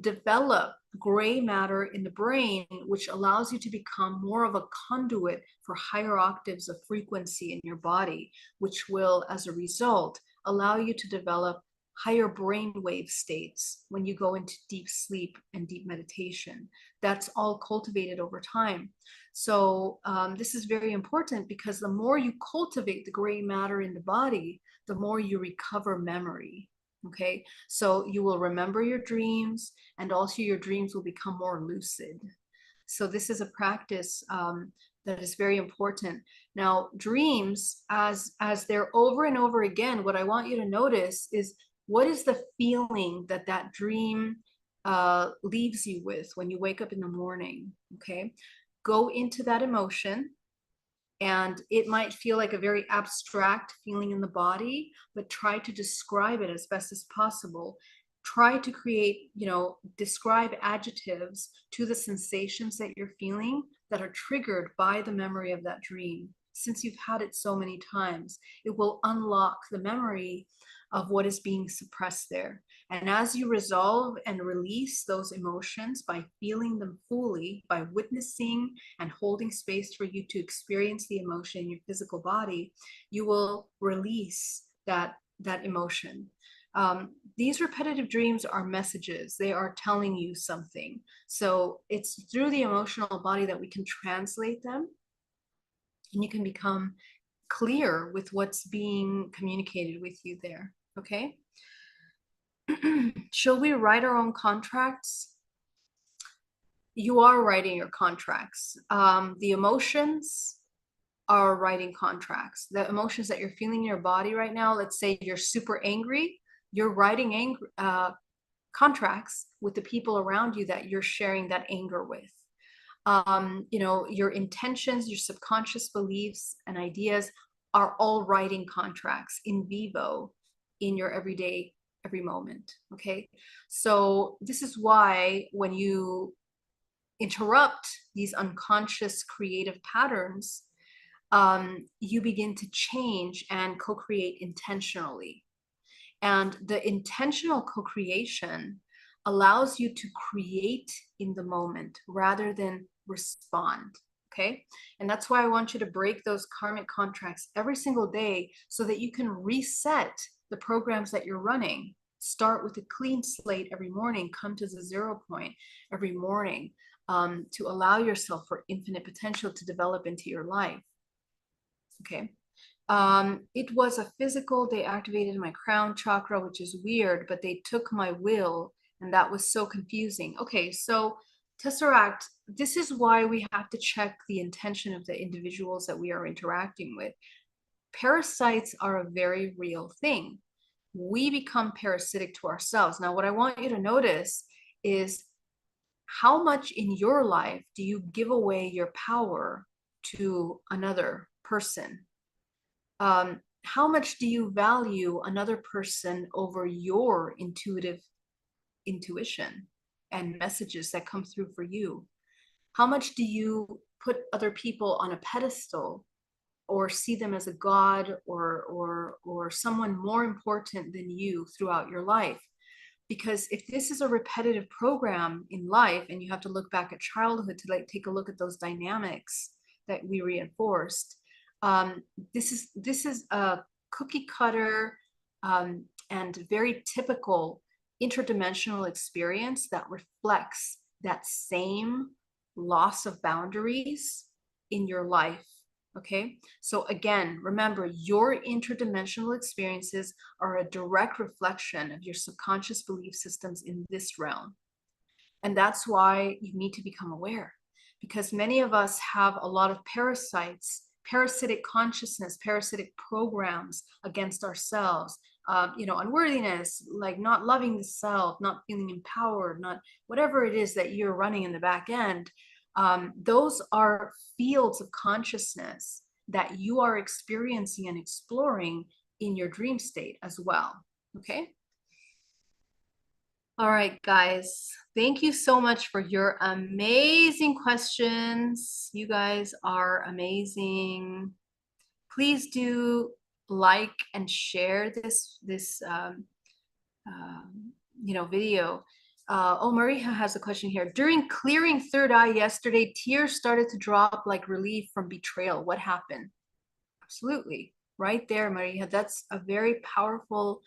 develop gray matter in the brain, which allows you to become more of a conduit for higher octaves of frequency in your body, which will, as a result, allow you to develop higher brainwave states when you go into deep sleep and deep meditation. That's all cultivated over time. So this is very important, because the more you cultivate the gray matter in the body, the more you recover memory. Okay, so you will remember your dreams, and also your dreams will become more lucid. So this is a practice that is very important. Now, dreams, as they're over and over again, what I want you to notice is, what is the feeling that that dream leaves you with when you wake up in the morning? Okay, go into that emotion. And it might feel like a very abstract feeling in the body, but try to describe it as best as possible. Try to create, describe adjectives to the sensations that you're feeling that are triggered by the memory of that dream. Since you've had it so many times, it will unlock the memory of what is being suppressed there. And as you resolve and release those emotions by feeling them fully, by witnessing and holding space for you to experience the emotion in your physical body, you will release that emotion. These repetitive dreams are messages. They are telling you something. So it's through the emotional body that we can translate them, and you can become clear with what's being communicated with you there. Okay. Shall we write our own contracts? You are writing your contracts. The emotions are writing contracts. The emotions that you're feeling in your body right now, let's say you're super angry, you're writing contracts with the people around you that you're sharing that anger with. Your intentions, your subconscious beliefs and ideas are all writing contracts in vivo in your everyday, every moment. Okay, so this is why when you interrupt these unconscious creative patterns, you begin to change and co-create intentionally. And the intentional co-creation allows you to create in the moment rather than respond. Okay. And that's why I want you to break those karmic contracts every single day so that you can reset the programs that you're running. Start with a clean slate every morning, come to the 0 point every morning, to allow yourself for infinite potential to develop into your life. Okay. It was a physical, they activated my crown chakra, which is weird, but they took my will, and that was so confusing. Okay, so Tesseract, this is why we have to check the intention of the individuals that we are interacting with. Parasites are a very real thing. We become parasitic to ourselves. Now, what I want you to notice is how much in your life do you give away your power to another person? How much do you value another person over your intuition and messages that come through for you? How much do you put other people on a pedestal or see them as a god or someone more important than you throughout your life? Because if this is a repetitive program in life, and you have to look back at childhood to like take a look at those dynamics that we reinforced, this is a cookie cutter and very typical interdimensional experience that reflects that same loss of boundaries in your life. Okay, so again, remember, your interdimensional experiences are a direct reflection of your subconscious belief systems in this realm. And that's why you need to become aware, because many of us have a lot of parasites, parasitic consciousness, parasitic programs against ourselves. Unworthiness, like not loving the self, not feeling empowered, not whatever it is that you're running in the back end. Those are fields of consciousness that you are experiencing and exploring in your dream state as well. Okay. All right, guys, thank you so much for your amazing questions. You guys are amazing. Please do like and share this video. Maria has a question here. During clearing third eye yesterday, tears started to drop like relief from betrayal. What happened? Absolutely. Right there, Maria. That's a very powerful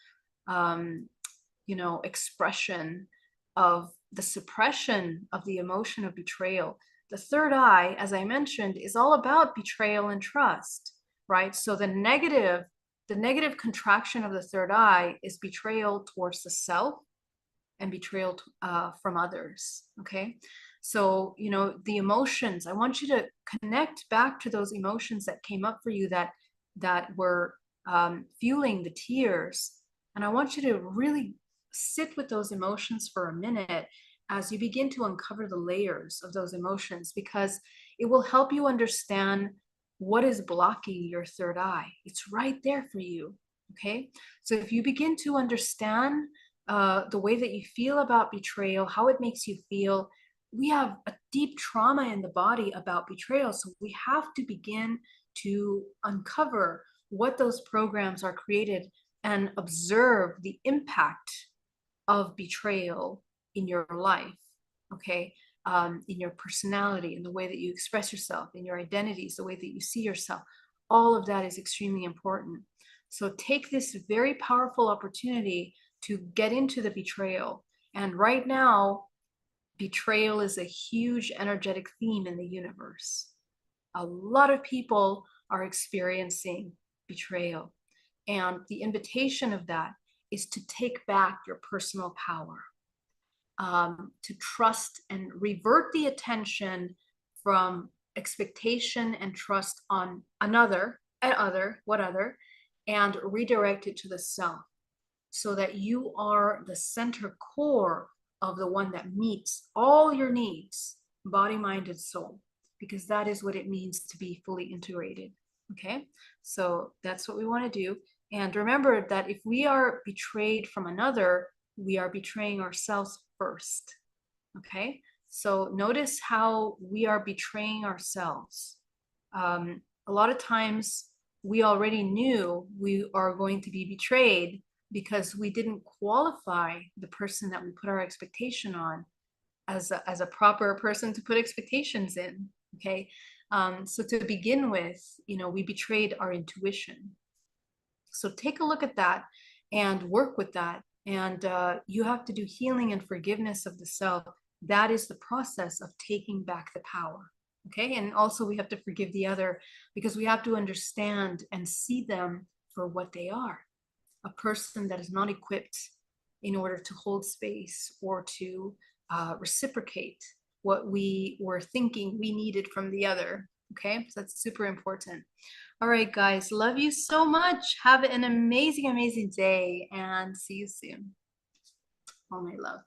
expression of the suppression of the emotion of betrayal. The third eye, as I mentioned, is all about betrayal and trust, right? So the negative contraction of the third eye is betrayal towards the self and betrayal from others. Okay. So, the emotions, I want you to connect back to those emotions that came up for you that were fueling the tears. And I want you to really sit with those emotions for a minute as you begin to uncover the layers of those emotions, because it will help you understand what is blocking your third eye. It's right there for you. Okay. So if you begin to understand the way that you feel about betrayal, how it makes you feel, we have a deep trauma in the body about betrayal. So we have to begin to uncover what those programs are created and observe the impact of betrayal in your life, okay? In your personality, in the way that you express yourself, in your identities, the way that you see yourself. All of that is extremely important. So take this very powerful opportunity to get into the betrayal. And right now, betrayal is a huge energetic theme in the universe. A lot of people are experiencing betrayal. And the invitation of that is to take back your personal power, to trust and revert the attention from expectation and trust on another, and redirect it to the self, so that you are the center core of the one that meets all your needs, body, mind, and soul, because that is what it means to be fully integrated. Okay, so that's what we want to do. And remember that if we are betrayed from another, we are betraying ourselves first. Okay, so notice how we are betraying ourselves. A a lot of times we already knew we are going to be betrayed because we didn't qualify the person that we put our expectation on as a proper person to put expectations in. Okay. So to begin with, we betrayed our intuition. So take a look at that and work with that. And you have to do healing and forgiveness of the self. That is the process of taking back the power. Okay. And also we have to forgive the other because we have to understand and see them for what they are. A person that is not equipped in order to hold space or to reciprocate what we were thinking we needed from the other. Okay. So that's super important. All right, guys, love you so much. Have an amazing, amazing day and see you soon. All my love.